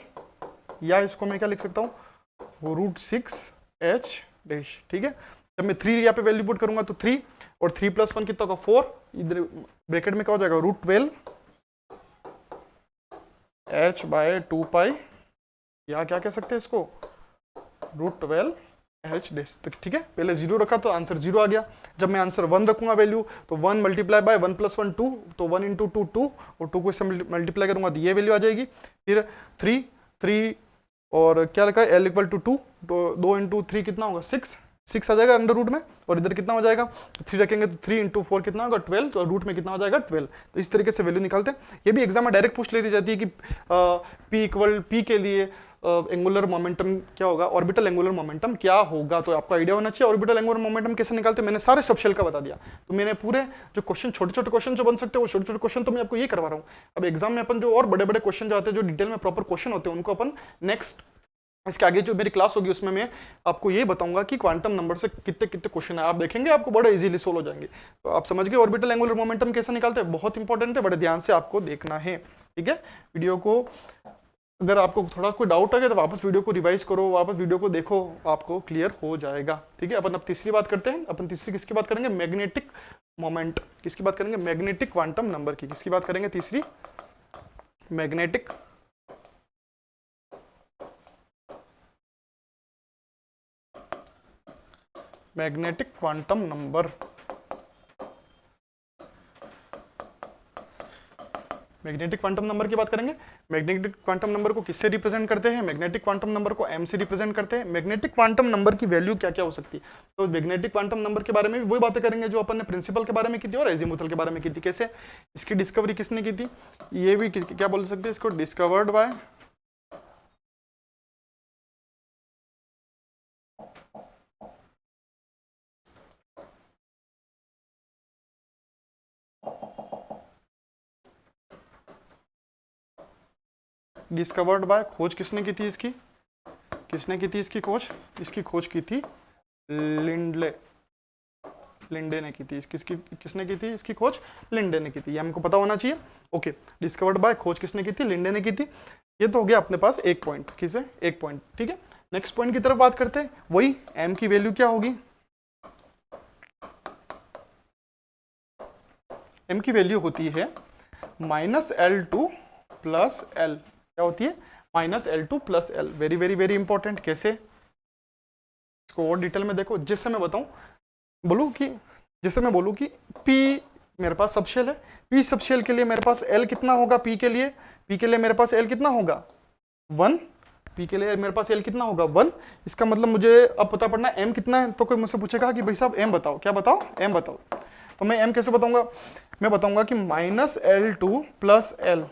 या इसको मैं क्या लिख सकता हूँ, √6 h डैश, ठीक है। जब मैं 3 यहाँ पे वैल्यू पुट करूंगा तो 3, और 3 + 1 कितना होगा 4, इधर ब्रैकेट में क्या हो जाएगा √12 h बाय 2 पाई या क्या कह सकते हैं इसको, √12 तो ठीक है, पहले 0 रखा तो आंसर 0 आ गया। जब मैं आंसर 1 रखूंगा वैल्यू, तो 1 मल्टीप्लाई बाय 1 + 1 2, तो 1 × 2 2, और 2 को इससे मल्टीप्लाई करूंगा तो ये वैल्यू आ जाएगी। फिर 3 और क्या लिखा है, L = 2, तो 2 × 3 कितना होगा, 6 आ जाएगा अंडर रूट में, और इधर कितना हो जाएगा, 3 रखेंगे तो 3 × 4 कितना होगा, 12, तो रूट में कितना हो जाएगा, 12। तो इस तरीके से वैल्यू निकालते हैं। ये भी एग्जाम में डायरेक्ट पूछ लेती जाती है कि P के लिए एंगुलर मोमेंटम क्या होगा, ऑर्बिटल एंगुलर मोमेंटम क्या होगा, तो आपको आइडिया होना चाहिए ऑर्बिटल एंगुलर मोमेंटम कैसे निकालते हैं। मैंने सारे सबशेल का बता दिया, तो मैंने पूरे जो क्वेश्चन, छोटे छोटे क्वेश्चन जो बन सकते हैं, वो छोटे छोटे क्वेश्चन तो मैं आपको ये करवा रहा हूँ। अब एग्जाम में अपन जो और बड़े बड़े क्वेश्चन जो आते हैं, जो डिटेल में प्रॉपर क्वेश्चन होते हैं, उनको अपन नेक्स्ट, इसके आगे जो मेरी क्लास होगी उसमें मैं आपको ये बताऊंगा कि क्वांटम नंबर से कितने कितने क्वेश्चन है, आप देखेंगे आपको बड़े इजीली सोल्व हो जाएंगे। तो आप समझ गए ऑर्बिटल एंगुलर मोमेंटम कैसे निकालते हैं, बहुत इंपॉर्टेंट है, बड़े ध्यान से आपको देखना है, ठीक है। वीडियो को अगर आपको थोड़ा कोई डाउट है तो वापस वीडियो को रिवाइज करो, वापस वीडियो को देखो, आपको क्लियर हो जाएगा, ठीक है। अपन अब तीसरी बात करते हैं। अपन तीसरी किसकी बात करेंगे, मैग्नेटिक मोमेंट, किसकी बात करेंगे, मैग्नेटिक क्वांटम नंबर की, किसकी बात करेंगे, तीसरी magnetic quantum number. Magnetic quantum number की बात करेंगे। मैग्नेटिक क्वांटम नंबर को किससे रिप्रेजेंट करते हैं, मैग्नेटिक क्वांटम नंबर को m से रिप्रेजेंट करते हैं। मैग्नेटिक क्वांटम नंबर की वैल्यू क्या क्या हो सकती है, तो मैग्नेटिक क्वांटम नंबर के बारे में भी वही बातें करेंगे जो अपन ने प्रिंसिपल के बारे में की थी और एजीमुथल के बारे में की थी। कैसे, इसकी डिस्कवरी किसने की थी, ये भी क्या बोल सकते हैं इसको, डिस्कवर्ड बाय खोज किसने की थी इसकी, किसने की थी इसकी खोज, इसकी खोज की थी लिंडे ने की थी। किसने की थी इसकी खोज, लिंडे ने की थी, ये हमको पता होना चाहिए। ओके, डिस्कवर्ड बाय, खोज किसने की थी, लिंडे ने की थी। ये तो हो गया अपने पास एक पॉइंट, किसे, एक पॉइंट, ठीक है। नेक्स्ट पॉइंट की तरफ बात करते हैं। वही m की वैल्यू क्या होगी, m की वैल्यू होती है -L2 + L, क्या होती है, -L2 + L। Very very very important. कैसे, इसको और डिटेल में देखो। जैसे मैं बताऊं, जैसे मैं बोलूं कि P मेरे पास सबशेल है, P सबशेल के लिए मेरे पास L कितना होगा, P के लिए मेरे पास L कितना होगा, 1। P के लिए मेरे पास L कितना होगा, 1। इसका मतलब मुझे अब पता पड़ना है M कितना है। तो कोई मुझसे पूछेगा कि भाई साहब M बताओ, क्या बताओ, M बताओ, तो मैं M कैसे बताऊंगा, मैं बताऊंगा कि -L2 + L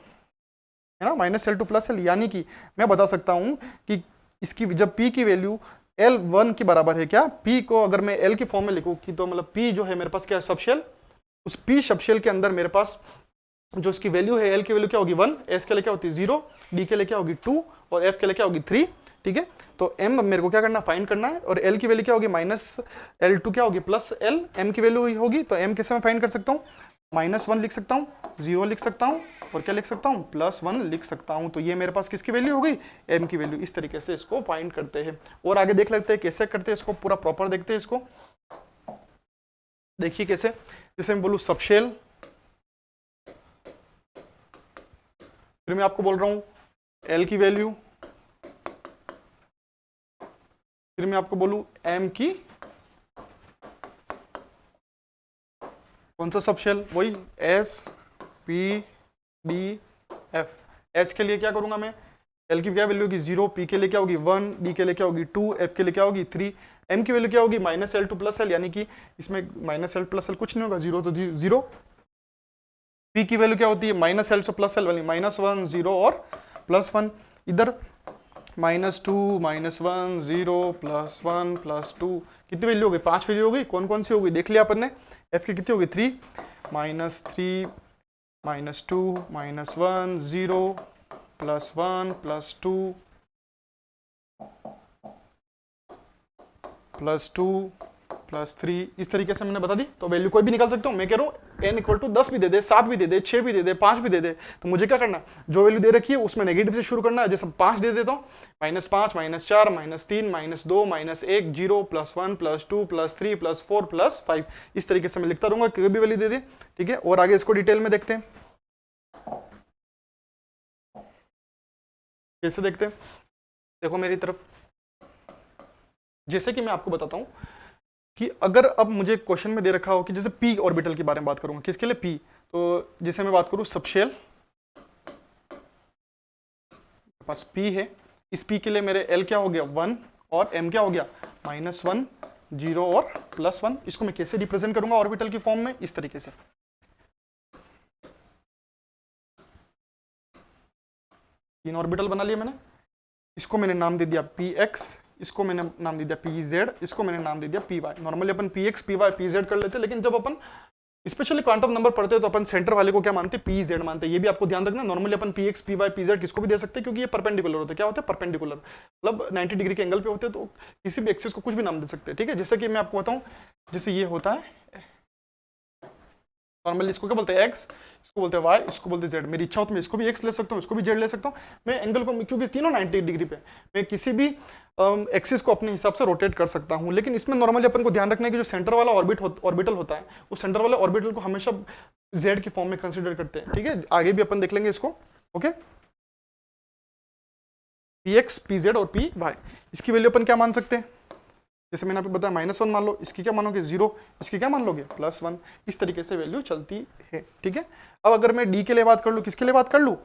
है ना, -L2 + L, यानी कि मैं बता सकता हूं कि इसकी जब P की वैल्यू L1 के बराबर है, क्या P को अगर मैं L के फॉर्म में लिखूं कि, तो मतलब P जो है मेरे पास क्या है, सबशेल, उस P सबशेल के अंदर मेरे पास जो इसकी वैल्यू है, L की वैल्यू क्या होगी, 1, S के लिए क्या होती है 0, D के लिए क्या होगी 2, और F के लिए क्या होगी 3, ठीक है। तो M मेरे को क्या करना, फाइंड करना है, और L की वैल्यू क्या होगी, -L2 क्या होगी +L, M की वैल्यू होगी, तो M कैसे मैं फाइंड कर सकता हूँ, -1 लिख सकता हूँ, 0 लिख सकता हूँ, और क्या लिख सकता हूँ, +1 लिख सकता हूँ। तो ये मेरे पास किसकी वैल्यू हो गई, M की वैल्यू। इस तरीके से इसको फाइंड करते हैं। और आगे देख लेते हैं कैसे करते हैं इसको, पूरा प्रॉपर देखते हैं इसको। देखिए कैसे, जैसे मैं बोलूँ सबशेल, फिर मैं आपको बोल रहा हूँ L की वैल्यू, फिर मैं आपको बोलूँ M की, कौन सा सबशेल, वही S P D F। S के लिए क्या करूंगा मैं, L की क्या वैल्यू होगी 0, P के लिए क्या होगी 1, D के लिए क्या होगी 2, F के लिए क्या होगी 3, M की वैल्यू क्या होगी -L2 + L, यानी कि इसमें -L + L कुछ नहीं होगा, 0 तो 0। P की वैल्यू क्या होती है -L से +L वाली, -1 0 और +1। इधर -2 -1 0 +1 +2, कितनी वैल्यू हो गई, 5 वैल्यू हो गई। कौन कौन सी हो गई देख लिया अपन ने। F की कितनी हो गई 3, -3 -2 -1 0 +1 +2 +2 +3, इस तरीके से मैंने बता दी। तो वैल्यू कोई भी निकाल सकता हूँ। मैं कह रहा हूँ n = 10 भी दे दे, 7 भी दे दे, 6 भी दे दे, 5 भी दे दे, तो मुझे क्या करना, जो वैल्यू दे रखी है उसमें नेगेटिव से शुरू करना है। जैसे 5 दे देता हूँ, -5 -4 -3 -2 -1 0 +1 +2 +3 +4 +5, इस तरीके से मैं लिखता रहूंगा, कोई भी वैल्यू दे दे, ठीक है। और आगे इसको डिटेल में देखते हैं, कैसे देखते हैं। देखो मेरी तरफ, जैसे कि मैं आपको बताता हूं कि अगर अब मुझे क्वेश्चन में दे रखा हो कि जैसे पी ऑर्बिटल के बारे में बात करूंगा, किसके लिए पी, तो जैसे मैं बात करूं सबशेल पास पी है, इस पी के लिए मेरे एल क्या हो गया 1 और एम क्या हो गया -1 0 और +1। इसको मैं कैसे रिप्रेजेंट करूंगा ऑर्बिटल की फॉर्म में, इस तरीके से। तीन ऑर्बिटल बना लिया मैंने, इसको मैंने नाम दे दिया px, इसको मैंने नाम दे दिया pz, इसको मैंने नाम दे दिया py। नॉर्मली अपन px py pz कर लेते हैं, लेकिन जब अपन स्पेशली क्वांटम नंबर पढ़ते हैं तो अपन सेंटर वाले को क्या मानते हैं, pz मानते हैं। ये भी आपको ध्यान रखना, नॉर्मली अपन px py pz किसको भी दे सकते हैं, क्योंकि ये परपेंडिकुलर होते हैं। क्या होते हैं, परपेंडिकुलर, मतलब 90 डिग्री के एंगल पे होते हैं, तो किसी भी एक्सिस को कुछ भी नाम दे सकते हैं। ठीक है, जैसे कि मैं आपको बताऊं, जैसे ये होता है नॉर्मली, इसको क्या बोलते हैं x, इसको बोलते हैं y, इसको बोलते हैं z। मेरी इच्छा हो तो मैं इसको भी x ले सकता हूँ, इसको भी z ले सकता हूँ। मैं एंगल को, क्योंकि तीनों 90 डिग्री पे, मैं किसी भी एक्सिस को अपने हिसाब से रोटेट कर सकता हूँ। लेकिन इसमें नॉर्मली अपन को ध्यान रखना है कि जो सेंटर वाला ऑर्बिटल होता है, उस सेंटर वाले ऑर्बिटल को हमेशा z की फॉर्म में कंसिडर करते हैं। ठीक है, आगे भी अपन देख लेंगे इसको। ओके, px pz और py, इसकी वैल्यू अपन क्या मान सकते हैं, जैसे मैंने आपको बताया -1 मान लो, इसकी क्या मानोगे 0, इसकी क्या मान लोगे +1। इस तरीके से वैल्यू चलती है। ठीक है, अब अगर मैं d के लिए बात कर लूँ, किसके लिए बात कर लूँ,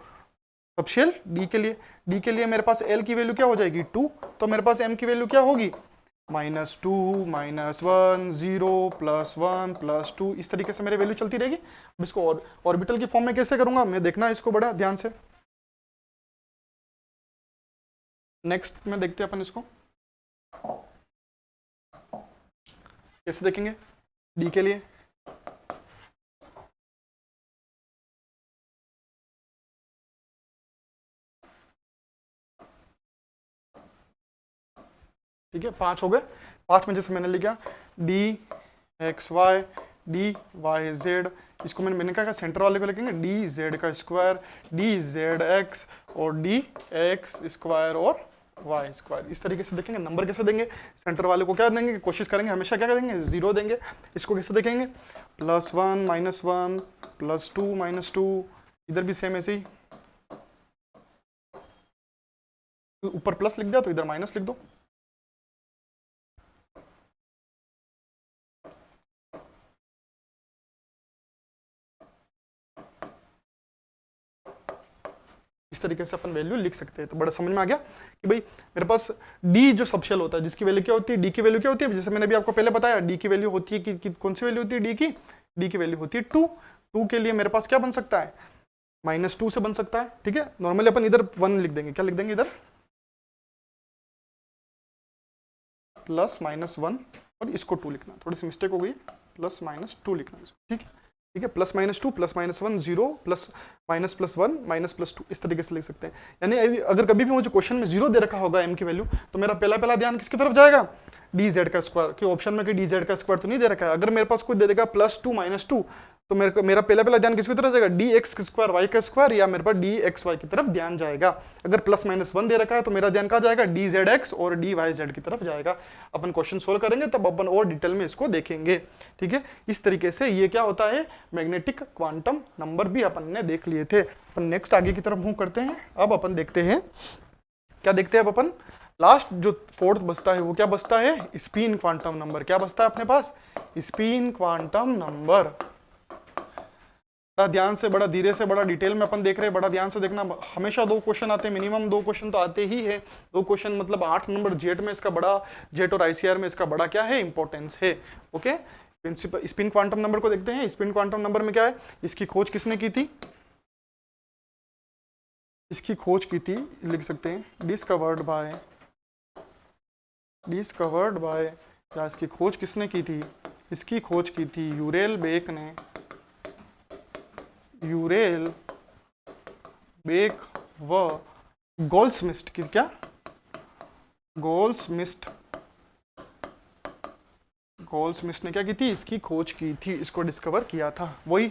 सबशेल d के लिए। d के लिए मेरे पास l की वैल्यू क्या हो जाएगी 2, तो मेरे पास m की वैल्यू क्या होगी -2 -1 0 +1 +2। इस तरीके से मेरी वैल्यू चलती रहेगी। अब इसको ऑर्बिटल की फॉर्म में कैसे करूंगा मैं, देखना इसको बड़ा ध्यान से। नेक्स्ट में देखते हैं अपन इसको कैसे देखेंगे डी के लिए। ठीक है, 5 हो गए। 5 में जैसे मैंने लिखा D X Y D Y Z, इसको मैंने कहा सेंटर वाले को लिखेंगे डी जेड का स्क्वायर डी जेड एक्स और डी एक्स स्क्वायर और वाई स्क्वायर। इस तरीके से देखेंगे। नंबर कैसे देंगे, सेंटर वाले को क्या देंगे, कोशिश करेंगे हमेशा क्या देंगे 0 देंगे। इसको कैसे देखेंगे +1 -1 +2 -2, इधर भी सेम ऐसे ही, ऊपर प्लस लिख दिया तो इधर माइनस लिख दो। इस तरीके से अपन वैल्यू लिख सकते हैं। तो बड़ा समझ में आ गया कि भाई मेरे पास डी जो सबशेल होता है, जिसकी वैल्यू क्या होती है, डी की वैल्यू क्या होती है, जैसे मैंने भी आपको पहले बताया, डी की वैल्यू होती है कि कौन सी वैल्यू होती है डी की वैल्यू होती है 2। 2 के लिए मेरे पास क्या बन सकता है -2 से बन सकता है। ठीक है, नॉर्मली अपन इधर 1 लिख देंगे, क्या लिख देंगे इधर +-1 और इसको 2 लिखना, थोड़ी सी मिस्टेक हो गई, +-2 लिखना इसको। ठीक है, ठीक है, +-2 +-1 0 +-1 -+2 इस तरीके से लिख सकते हैं। यानी अगर कभी भी मुझे क्वेश्चन में 0 दे रखा होगा m की वैल्यू, तो मेरा पहला ध्यान किसकी तरफ जाएगा, dz का स्क्वायर, कि ऑप्शन में कि dz का स्क्वायर तो नहीं दे रखा है। अगर मेरे पास कोई दे देगा +2 -2, तो मेरा पहला ध्यान किसकी तरफ जाएगा, dx स्क्वायर y का स्क्वायर, या मेरे पास dxy की तरफ ध्यान जाएगा। अगर +-1 दे रखा है तो मेरा ध्यान कहाँ जाएगा, dzx और dyz की तरफ जाएगा। अपन क्वेश्चन सोल्व करेंगे तब अपन और डिटेल में इसको देखेंगे। ठीक है, इस तरीके से ये क्या होता है, मैग्नेटिक क्वांटम नंबर भी अपन ने देख लिए थे। अपन नेक्स्ट आगे की तरफ मूव करते हैं। अब अपन देखते हैं, क्या देखते हैं अब अपन, लास्ट जो फोर्थ बचता है वो क्या बचता है, स्पिन क्वांटम नंबर। क्या बचता है अपने पास, स्पिन क्वांटम नंबर। बड़ा ध्यान से, बड़ा धीरे से, बड़ा डिटेल में अपन देख रहे हैं, बड़ा ध्यान से देखना। हमेशा 2 क्वेश्चन आते हैं, मिनिमम 2 क्वेश्चन तो आते ही है। 2 क्वेश्चन मतलब 8 नंबर जेट में इसका बड़ा, जेट और आईसीआर में इसका बड़ा क्या है, इंपॉर्टेंस है। Okay, principal spin quantum number को देखते हैं। स्पिन क्वांटम नंबर में क्या है, इसकी खोज किसने की थी, इसकी खोज की थी, लिख सकते हैं डिस्कवर्ड बाय, या इसकी खोज किसने की थी, इसकी खोज की थी यूरेल बेक ने, यूरेल बेक व गोल्डस्मिथ की, क्या गोल्डस्मिथ ने क्या की थी, इसकी खोज की थी, इसको डिस्कवर किया था। वही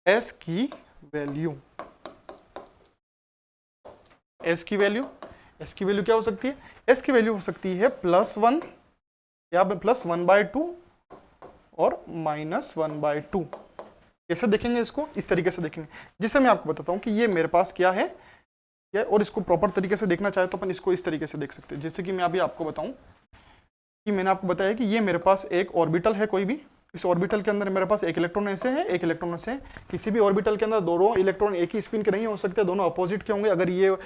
एस की वैल्यू, एस की वैल्यू क्या हो सकती है, एस की वैल्यू हो सकती है +1 या +1/2 और -1/2। कैसे देखेंगे इसको, इस तरीके से देखेंगे। जैसे मैं आपको बताता हूं कि ये मेरे पास क्या है, है। और इसको प्रॉपर तरीके से देखना चाहे तो अपन इसको इस तरीके से देख सकते हैं। जैसे कि मैं अभी आपको बताऊं कि मैंने आपको बताया कि ये मेरे पास एक ऑर्बिटल है कोई भी, इस ऑर्बिटल के अंदर मेरे पास एक इलेक्ट्रॉन ऐसे है, एक इलेक्ट्रॉन ऐसे है। किसी भी ऑर्बिटल के अंदर दोनों इलेक्ट्रॉन एक ही स्पिन के नहीं हो सकते, दोनों अपोजिट के होंगे। अगर ये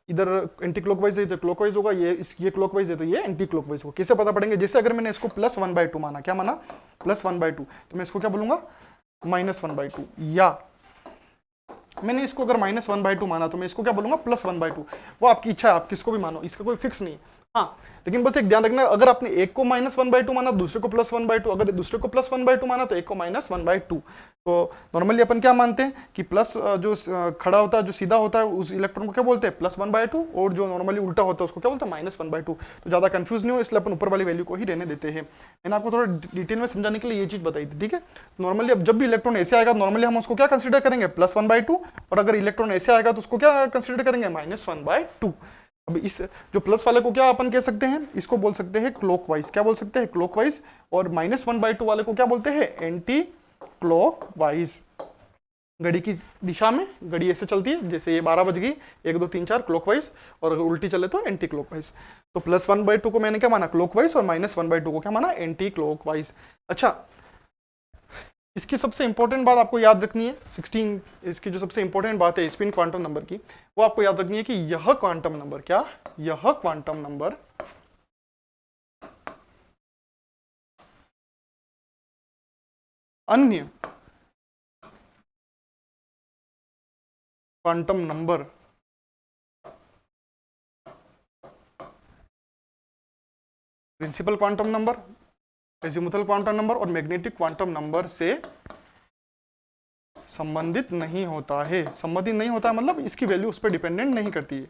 इधर एंटी क्लॉकवाइज है तो क्लॉकवाइज होगा, ये क्लॉकवाइज है तो ये एंटी क्लॉकवाइज होगा। कैसे पता पड़ेंगे? जैसे अगर मैंने इसको +1/2 माना, क्या माना? +1/2, तो मैं इसको क्या बोलूंगा? -1/2। या मैंने इसको अगर -1/2 माना तो मैं इसको क्या बोलूंगा? +1/2। वो आपकी इच्छा है, आप किसको भी मानो, इसका कोई फिक्स नहीं है। हाँ, लेकिन बस एक ध्यान रखना, अगर आपने एक को -1/2 माना, दूसरे को +1/2, अगर दूसरे को +1/2 माना तो एक को -1/2। तो नॉर्मली अपन क्या मानते हैं कि प्लस जो खड़ा होता है, जो सीधा होता है, उस इलेक्ट्रॉन को क्या बोलते हैं? +1/2, और जो नॉर्मली उल्टा होता है उसको क्या बोलते हैं? -1/2। तो ज्यादा कंफ्यूज नहीं हो, इसलिए अपन ऊपर वाली वैल्यू को ही रहने देते हैं। मैंने आपको थोड़ा डिटेल में समझाने के लिए ये चीज बताई थी, ठीक है। नॉर्मली अब जब भी इलेक्ट्रॉन ऐसे आएगा, नॉर्मली हम उसको क्या कंसिडर करेंगे? +1/2, और अगर इलेक्ट्रॉन ऐसे आएगा तो उसको क्या कंसिडर करेंगे? -1/2। अब इस जो प्लस वाले को क्या अपन कह सकते हैं? इसको बोल सकते हैं क्लॉकवाइज। क्या बोल सकते हैं? क्लॉकवाइज। और -1/2 वाले को क्या बोलते हैं? Anti clockwise. घड़ी की दिशा में घड़ी ऐसे चलती है, जैसे ये 12 बज गई, 1 2 3 4 क्लॉकवाइज, और अगर उल्टी चले तो एंटी क्लॉकवाइज। तो +1/2 को मैंने क्या माना? क्लॉकवाइज, और -1/2 को क्या माना? Anti clockwise. अच्छा, इसकी सबसे इंपॉर्टेंट बात आपको याद रखनी है, 16, इसकी जो सबसे इंपॉर्टेंट बात है स्पिन क्वांटम नंबर की, वो आपको याद रखनी है कि यह क्वांटम नंबर, क्या? यह क्वांटम नंबर अन्य quantum number principal quantum number, azimuthal quantum number और मैग्नेटिक क्वांटम नंबर से संबंधित नहीं होता है। संबंधित नहीं होता है मतलब इसकी वैल्यू उस पर डिपेंडेंट नहीं करती है।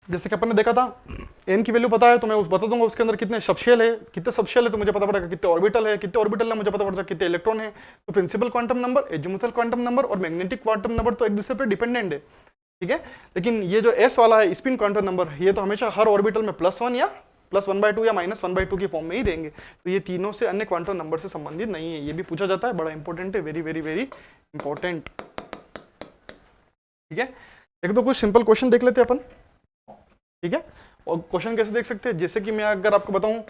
जैसे कि अपन ने देखा था, n की वैल्यू पता है तो मैं बता दूंगा उसके अंदर कितने सबशेल है, कितने सबशेल है तो मुझे पता पड़ेगा कितने ऑर्बिटल है, कितने ऑर्बिटल है मुझे पता पड़ेगा कितने इलेक्ट्रॉन है। तो principal quantum number, azimuthal quantum number और मैग्नेटिक क्वांटम नंबर तो एक दूसरे पर डिपेंडेंट है, ठीक है। लेकिन ये जो s वाला है स्पिन क्वांटम नंबर, ये तो हमेशा हर ऑर्बिटल में +1 या +1/2 या -1/2 की फॉर्म में ही रहेंगे। तो ये तीनों से अन्य क्वांटम नंबर से संबंधित नहीं है। ये भी पूछा जाता है, बड़ा इंपॉर्टेंट है, वेरी वेरी वेरी इंपॉर्टेंट, ठीक है। एक तो कुछ सिंपल क्वेश्चन देख लेते हैं अपन, ठीक है। और क्वेश्चन कैसे देख सकते हैं? जैसे कि मैं अगर आपको बताऊं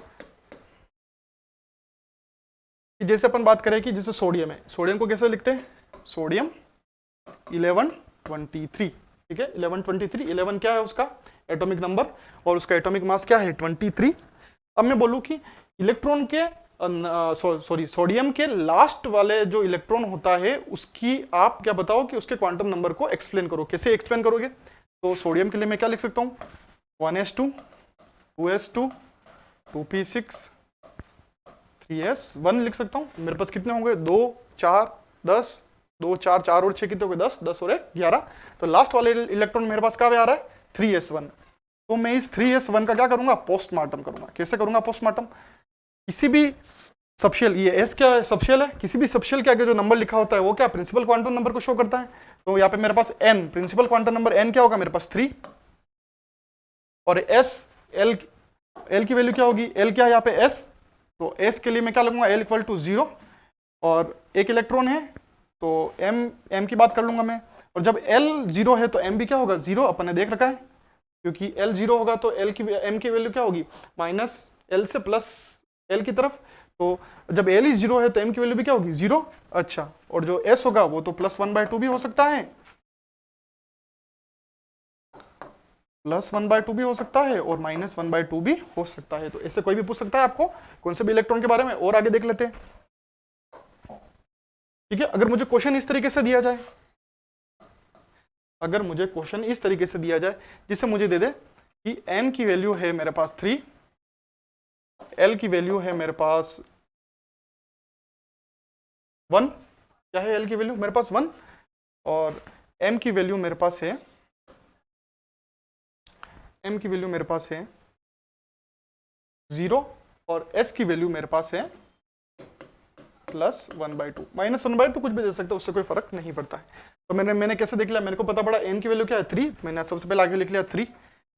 कि जैसे अपन बात करें कि जैसे सोडियम है, सोडियम को कैसे लिखते हैं? सोडियम 1123, ठीक है। 1123, 11 क्या है उसका एटॉमिक नंबर, और उसका एटॉमिक मास क्या है? 23। अब मैं बोलूं कि इलेक्ट्रॉन के सोडियम के लास्ट वाले जो इलेक्ट्रॉन होता है उसकी आप क्या बताओ कि उसके क्वांटम नंबर को एक्सप्लेन करो। कैसे एक्सप्लेन करोगे? तो सोडियम के लिए मैं क्या लिख सकता हूँ? 1s2, 2s2, 2p6, 3s1 लिख सकता हूँ। मेरे पास कितने होंगे? 2 4 10, 2 4 4 और 6 कितने हो गए? 10, 10 और 1 11। तो लास्ट वाले इलेक्ट्रॉन मेरे पास कहाँ आ रहा है? 3s1। तो मैं इस 3s1 का क्या करूंगा? पोस्टमार्टम करूंगा। कैसे करूंगा पोस्टमार्टम? किसी भी सबशेल, ये एस क्या है? सबशेल है। किसी भी सबशेल के आगे जो नंबर लिखा होता है वो क्या? प्रिंसिपल क्वांटम नंबर को शो करता है। तो यहाँ पे मेरे पास n, principal quantum number n क्या होगा? मेरे पास 3। और s, l की वैल्यू क्या होगी? l क्या है यहाँ पे? s। तो s के लिए मैं क्या लगूंगा? l = 0। और एक इलेक्ट्रॉन है तो m की बात कर लूंगा मैं। और जब l 0 है तो m भी क्या होगा? 0। अपन ने देख रखा है, क्योंकि l 0 होगा तो m की वैल्यू क्या होगी? -l से +l की तरफ। तो जब l इज 0 है तो m की वैल्यू भी क्या होगी? 0। अच्छा, और जो s होगा वो तो +1/2 भी हो सकता है, +1/2 भी हो सकता है, और -1/2 भी हो सकता है। तो ऐसे कोई भी पूछ सकता है आपको कौन से भी इलेक्ट्रॉन के बारे में। और आगे देख लेते हैं, ठीक है। अगर मुझे क्वेश्चन इस तरीके से दिया जाए, अगर मुझे क्वेश्चन इस तरीके से दिया जाए जिससे मुझे दे दे कि n की वैल्यू है मेरे पास 3, l की वैल्यू है मेरे पास 1, क्या है l की वैल्यू? मेरे पास 1, और m की वैल्यू मेरे पास है, m की वैल्यू मेरे पास है 0, और s की वैल्यू मेरे पास है +1/2। -1/2 कुछ भी दे सकते हो, उससे कोई फर्क नहीं पड़ता है। तो मैंने कैसे देख लिया? मेरे को पता पड़ा n की वैल्यू क्या है? 3। मैंने सबसे पहले आगे लिख लिया 3,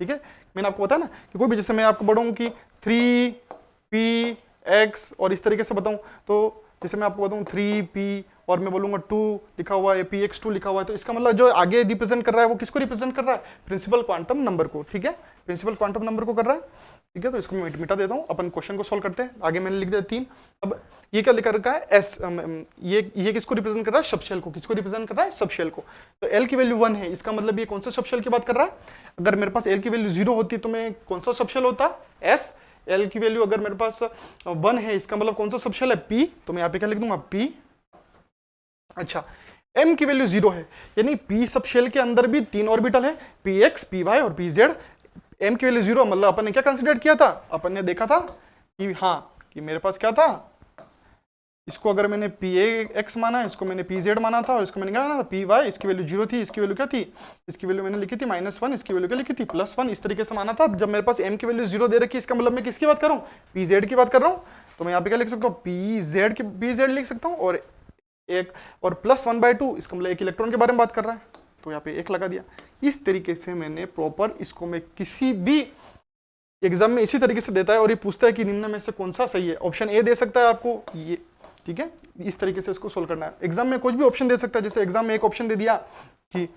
ठीक है। मैंने आपको बताया ना कि कोई भी, जैसे मैं आपको बढ़ाऊं कि 3p x और इस तरीके से बताऊं, तो जैसे मैं आपको बताऊँ 3p और मैं बोलूँगा 2 लिखा हुआ है, px2 लिखा हुआ है, तो इसका मतलब जो आगे रिप्रेजेंट कर रहा है वो किसको रिप्रेजेंट कर रहा है? प्रिंसिपल क्वांटम नंबर को, ठीक है, प्रिंसिपल क्वांटम नंबर को कर रहा है, ठीक है। तो इसको मैं मिटा देता हूँ, अपन क्वेश्चन को सोल्व करते हैं। आगे मैंने लिख दिया 3। अब ये क्या लिखा रखा है? एस, ये किसको रिप्रेजेंट कर रहा है? सबशेल को। किसको रिप्रेजेंट कर रहा है? सबशेल को। तो एल की वैल्यू 1 है, इसका मतलब ये कौन सा सबशेल की बात कर रहा है? अगर मेरे पास एल की वैल्यू 0 होती तो मैं कौन सा सबशेल होता? एस। एल की वैल्यू अगर मेरे पास 1 है, इसका मतलब कौन सा सबशेल है? पी। तो मैं यहाँ पे क्या लिख दूंगा? पी। अच्छा, m की वैल्यू 0 है, यानी p सब शेल के अंदर भी 3 ऑर्बिटल है, px, py और pz। m की वैल्यू 0 मतलब अपन ने क्या कंसीडर किया था? अपन ने देखा था कि हाँ, कि मेरे पास क्या था, इसको अगर मैंने px माना, इसको मैंने pz माना था, और इसको मैंने क्या माना था? py। इसकी वैल्यू 0 थी, इसकी वैल्यू क्या थी? इसकी वैल्यू मैंने लिखी थी -1, इसकी वैल्यू क्या लिखी थी? +1। इस तरीके से माना था। जब मेरे पास m की वैल्यू 0 दे रखी है, इसका मतलब मैं किसकी बात कर रहा हूँ? pz की बात कर रहा हूँ। तो मैं यहाँ पे क्या लिख सकता हूँ? pz लिख सकता हूँ, और एक और +1/2, इसका मतलब एक इलेक्ट्रॉन के बारे में बात कर रहा है, तो यहाँ पे 1 लगा दिया। इस तरीके से मैंने प्रॉपर इसको, मैं किसी भी एग्जाम में इसी तरीके से देता है और ये पूछता है कि निम्न में से कौन सा सही है। ऑप्शन ए दे सकता है आपको ये, ठीक है, इस तरीके से इसको सोल्व करना है। एग्जाम में कुछ भी ऑप्शन दे सकता है, जैसे एग्जाम में एक ऑप्शन दे दिया कि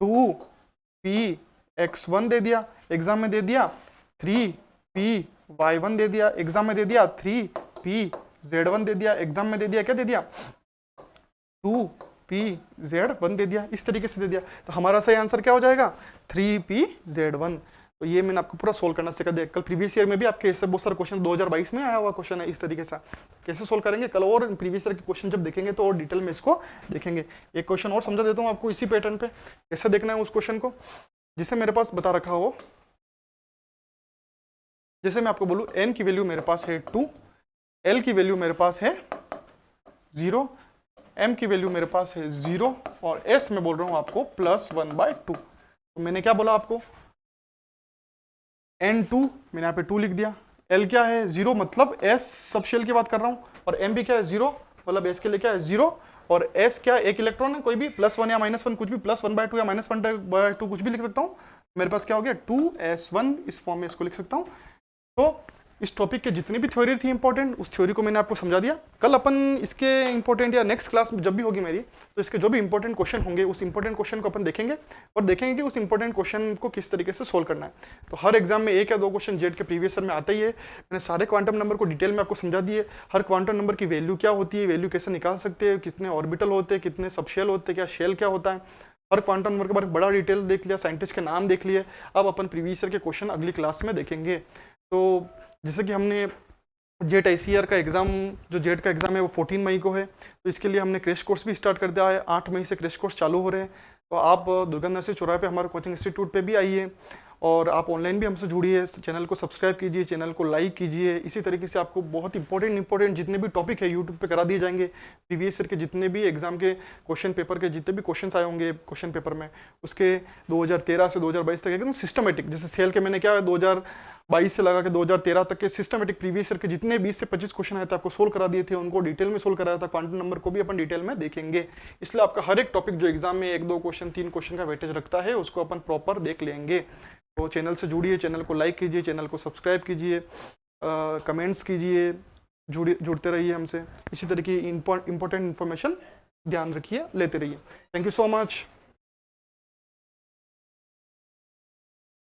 2px1 दे दिया, एग्जाम में दे दिया 3py1 दे दिया, एग्जाम में दे दिया 3pz1 दे दिया, एग्जाम में दे दिया क्या दे दिया? 2pz1 दे दिया, इस तरीके से दे दिया। तो हमारा सही आंसर क्या हो जाएगा? 3pz1। तो ये मैंने आपको पूरा सोल्व करना सिखा दिया। कल प्रीवियस ईयर में भी आपके ऐसे बहुत सारे क्वेश्चन 2022 में आया हुआ क्वेश्चन है, इस तरीके से कैसे सोल्व करेंगे कल, और प्रीवियस ईयर के क्वेश्चन जब देखेंगे तो और डिटेल में इसको देखेंगे। एक क्वेश्चन और समझा देता हूँ आपको इसी पैटर्न पे, कैसे देखना है उस क्वेश्चन को, जिसे मेरे पास बता रखा हो। जैसे मैं आपको बोलूँ n की वैल्यू मेरे पास है 2, l की वैल्यू मेरे पास है 0, m की वैल्यू मेरे पास है 0, और s में बोल रहा हूं आपको +1/2। तो मैंने क्या बोला आपको? n2 मैंने यहाँ पे 2 लिख दिया, l क्या है? 0, मतलब s सब शेल की बात कर रहा हूं, और m भी क्या है? 0, मतलब s के लिए क्या है? 0, और s क्या है? एक इलेक्ट्रॉन है, कोई भी +1 या -1, कुछ भी +1/2 या -1/2 कुछ भी लिख सकता हूँ। मेरे पास क्या हो गया? 2s1, इस फॉर्म में इसको लिख सकता हूँ। तो इस टॉपिक के जितनी भी थ्योरी थी इंपॉर्टेंट, उस थ्योरी को मैंने आपको समझा दिया। कल अपन इसके इंपॉर्टेंट, या नेक्स्ट क्लास में जब भी होगी मेरी, तो इसके जो भी इंपॉर्टेंट क्वेश्चन होंगे उस इंपॉर्टेंट क्वेश्चन को अपन देखेंगे, और देखेंगे कि उस इंपॉर्टेंट क्वेश्चन को किस तरीके से सोल्व करना है। तो हर एग्जाम में 1 या 2 क्वेश्चन जेड के प्रीवियस ईयर में आता ही है। मैंने सारे क्वांटम नंबर को डिटेल में आपको समझा दिए, हर क्वांटम नंबर की वैल्यू क्या होती है, वैल्यू कैसे निकाल सकते हैं, कितने ऑर्बिटल होते हैं, कितने सबशेल होते हैं, क्या शेल क्या होता है, हर क्वांटम नंबर के बारे में बड़ा डिटेल देख लिया, साइंटिस्ट के नाम देख लिए। अब अपन प्रीवियस ईयर के क्वेश्चन अगली क्लास में देखेंगे। तो जैसे कि हमने जेट ICAR का एग्ज़ाम, जो जेट का एग्ज़ाम है वो 14 मई को है, तो इसके लिए हमने क्रैश कोर्स भी स्टार्ट कर दिया है। 8 मई से क्रैश कोर्स चालू हो रहे हैं। तो आप दुर्गा नर्सरी चौराहे पे हमारे कोचिंग इंस्टीट्यूट पे भी आइए, और आप ऑनलाइन भी हमसे जुड़िए। चैनल को सब्सक्राइब कीजिए, चैनल को लाइक कीजिए। इसी तरीके से आपको बहुत इंपॉर्टेंट जितने भी टॉपिक है यूट्यूब पे करा दिए जाएंगे। प्रीवियस ईयर के जितने भी एग्जाम के क्वेश्चन पेपर के जितने भी क्वेश्चन आए होंगे क्वेश्चन पेपर में, उसके 2013 से 2022 तक एकदम सिस्टमेटिक, जैसे सेल के मैंने क्या 2022 से लगा के 2013 तक के सिस्टमेटिक प्रीवियस ईयर के जितने 20 से 25 क्वेश्चन आए थे आपको सोल्व करा दिए थे, उनको डिटेल में सोल्व कराया था। क्वांटम नंबर को भी अपन डिटेल में देखेंगे। इसलिए आपका हर एक टॉपिक जो एग्जाम में 1-2 क्वेश्चन 3 क्वेश्चन का वेटेज रखता है, उसको अपन प्रॉपर देख लेंगे। तो चैनल से जुड़िए, चैनल को लाइक कीजिए, चैनल को सब्सक्राइब कीजिए, कमेंट्स कीजिए, जुड़ते रहिए हमसे। इसी तरह की इंपॉर्टेंट इन्फॉर्मेशन ध्यान रखिए, लेते रहिए। Thank you so much.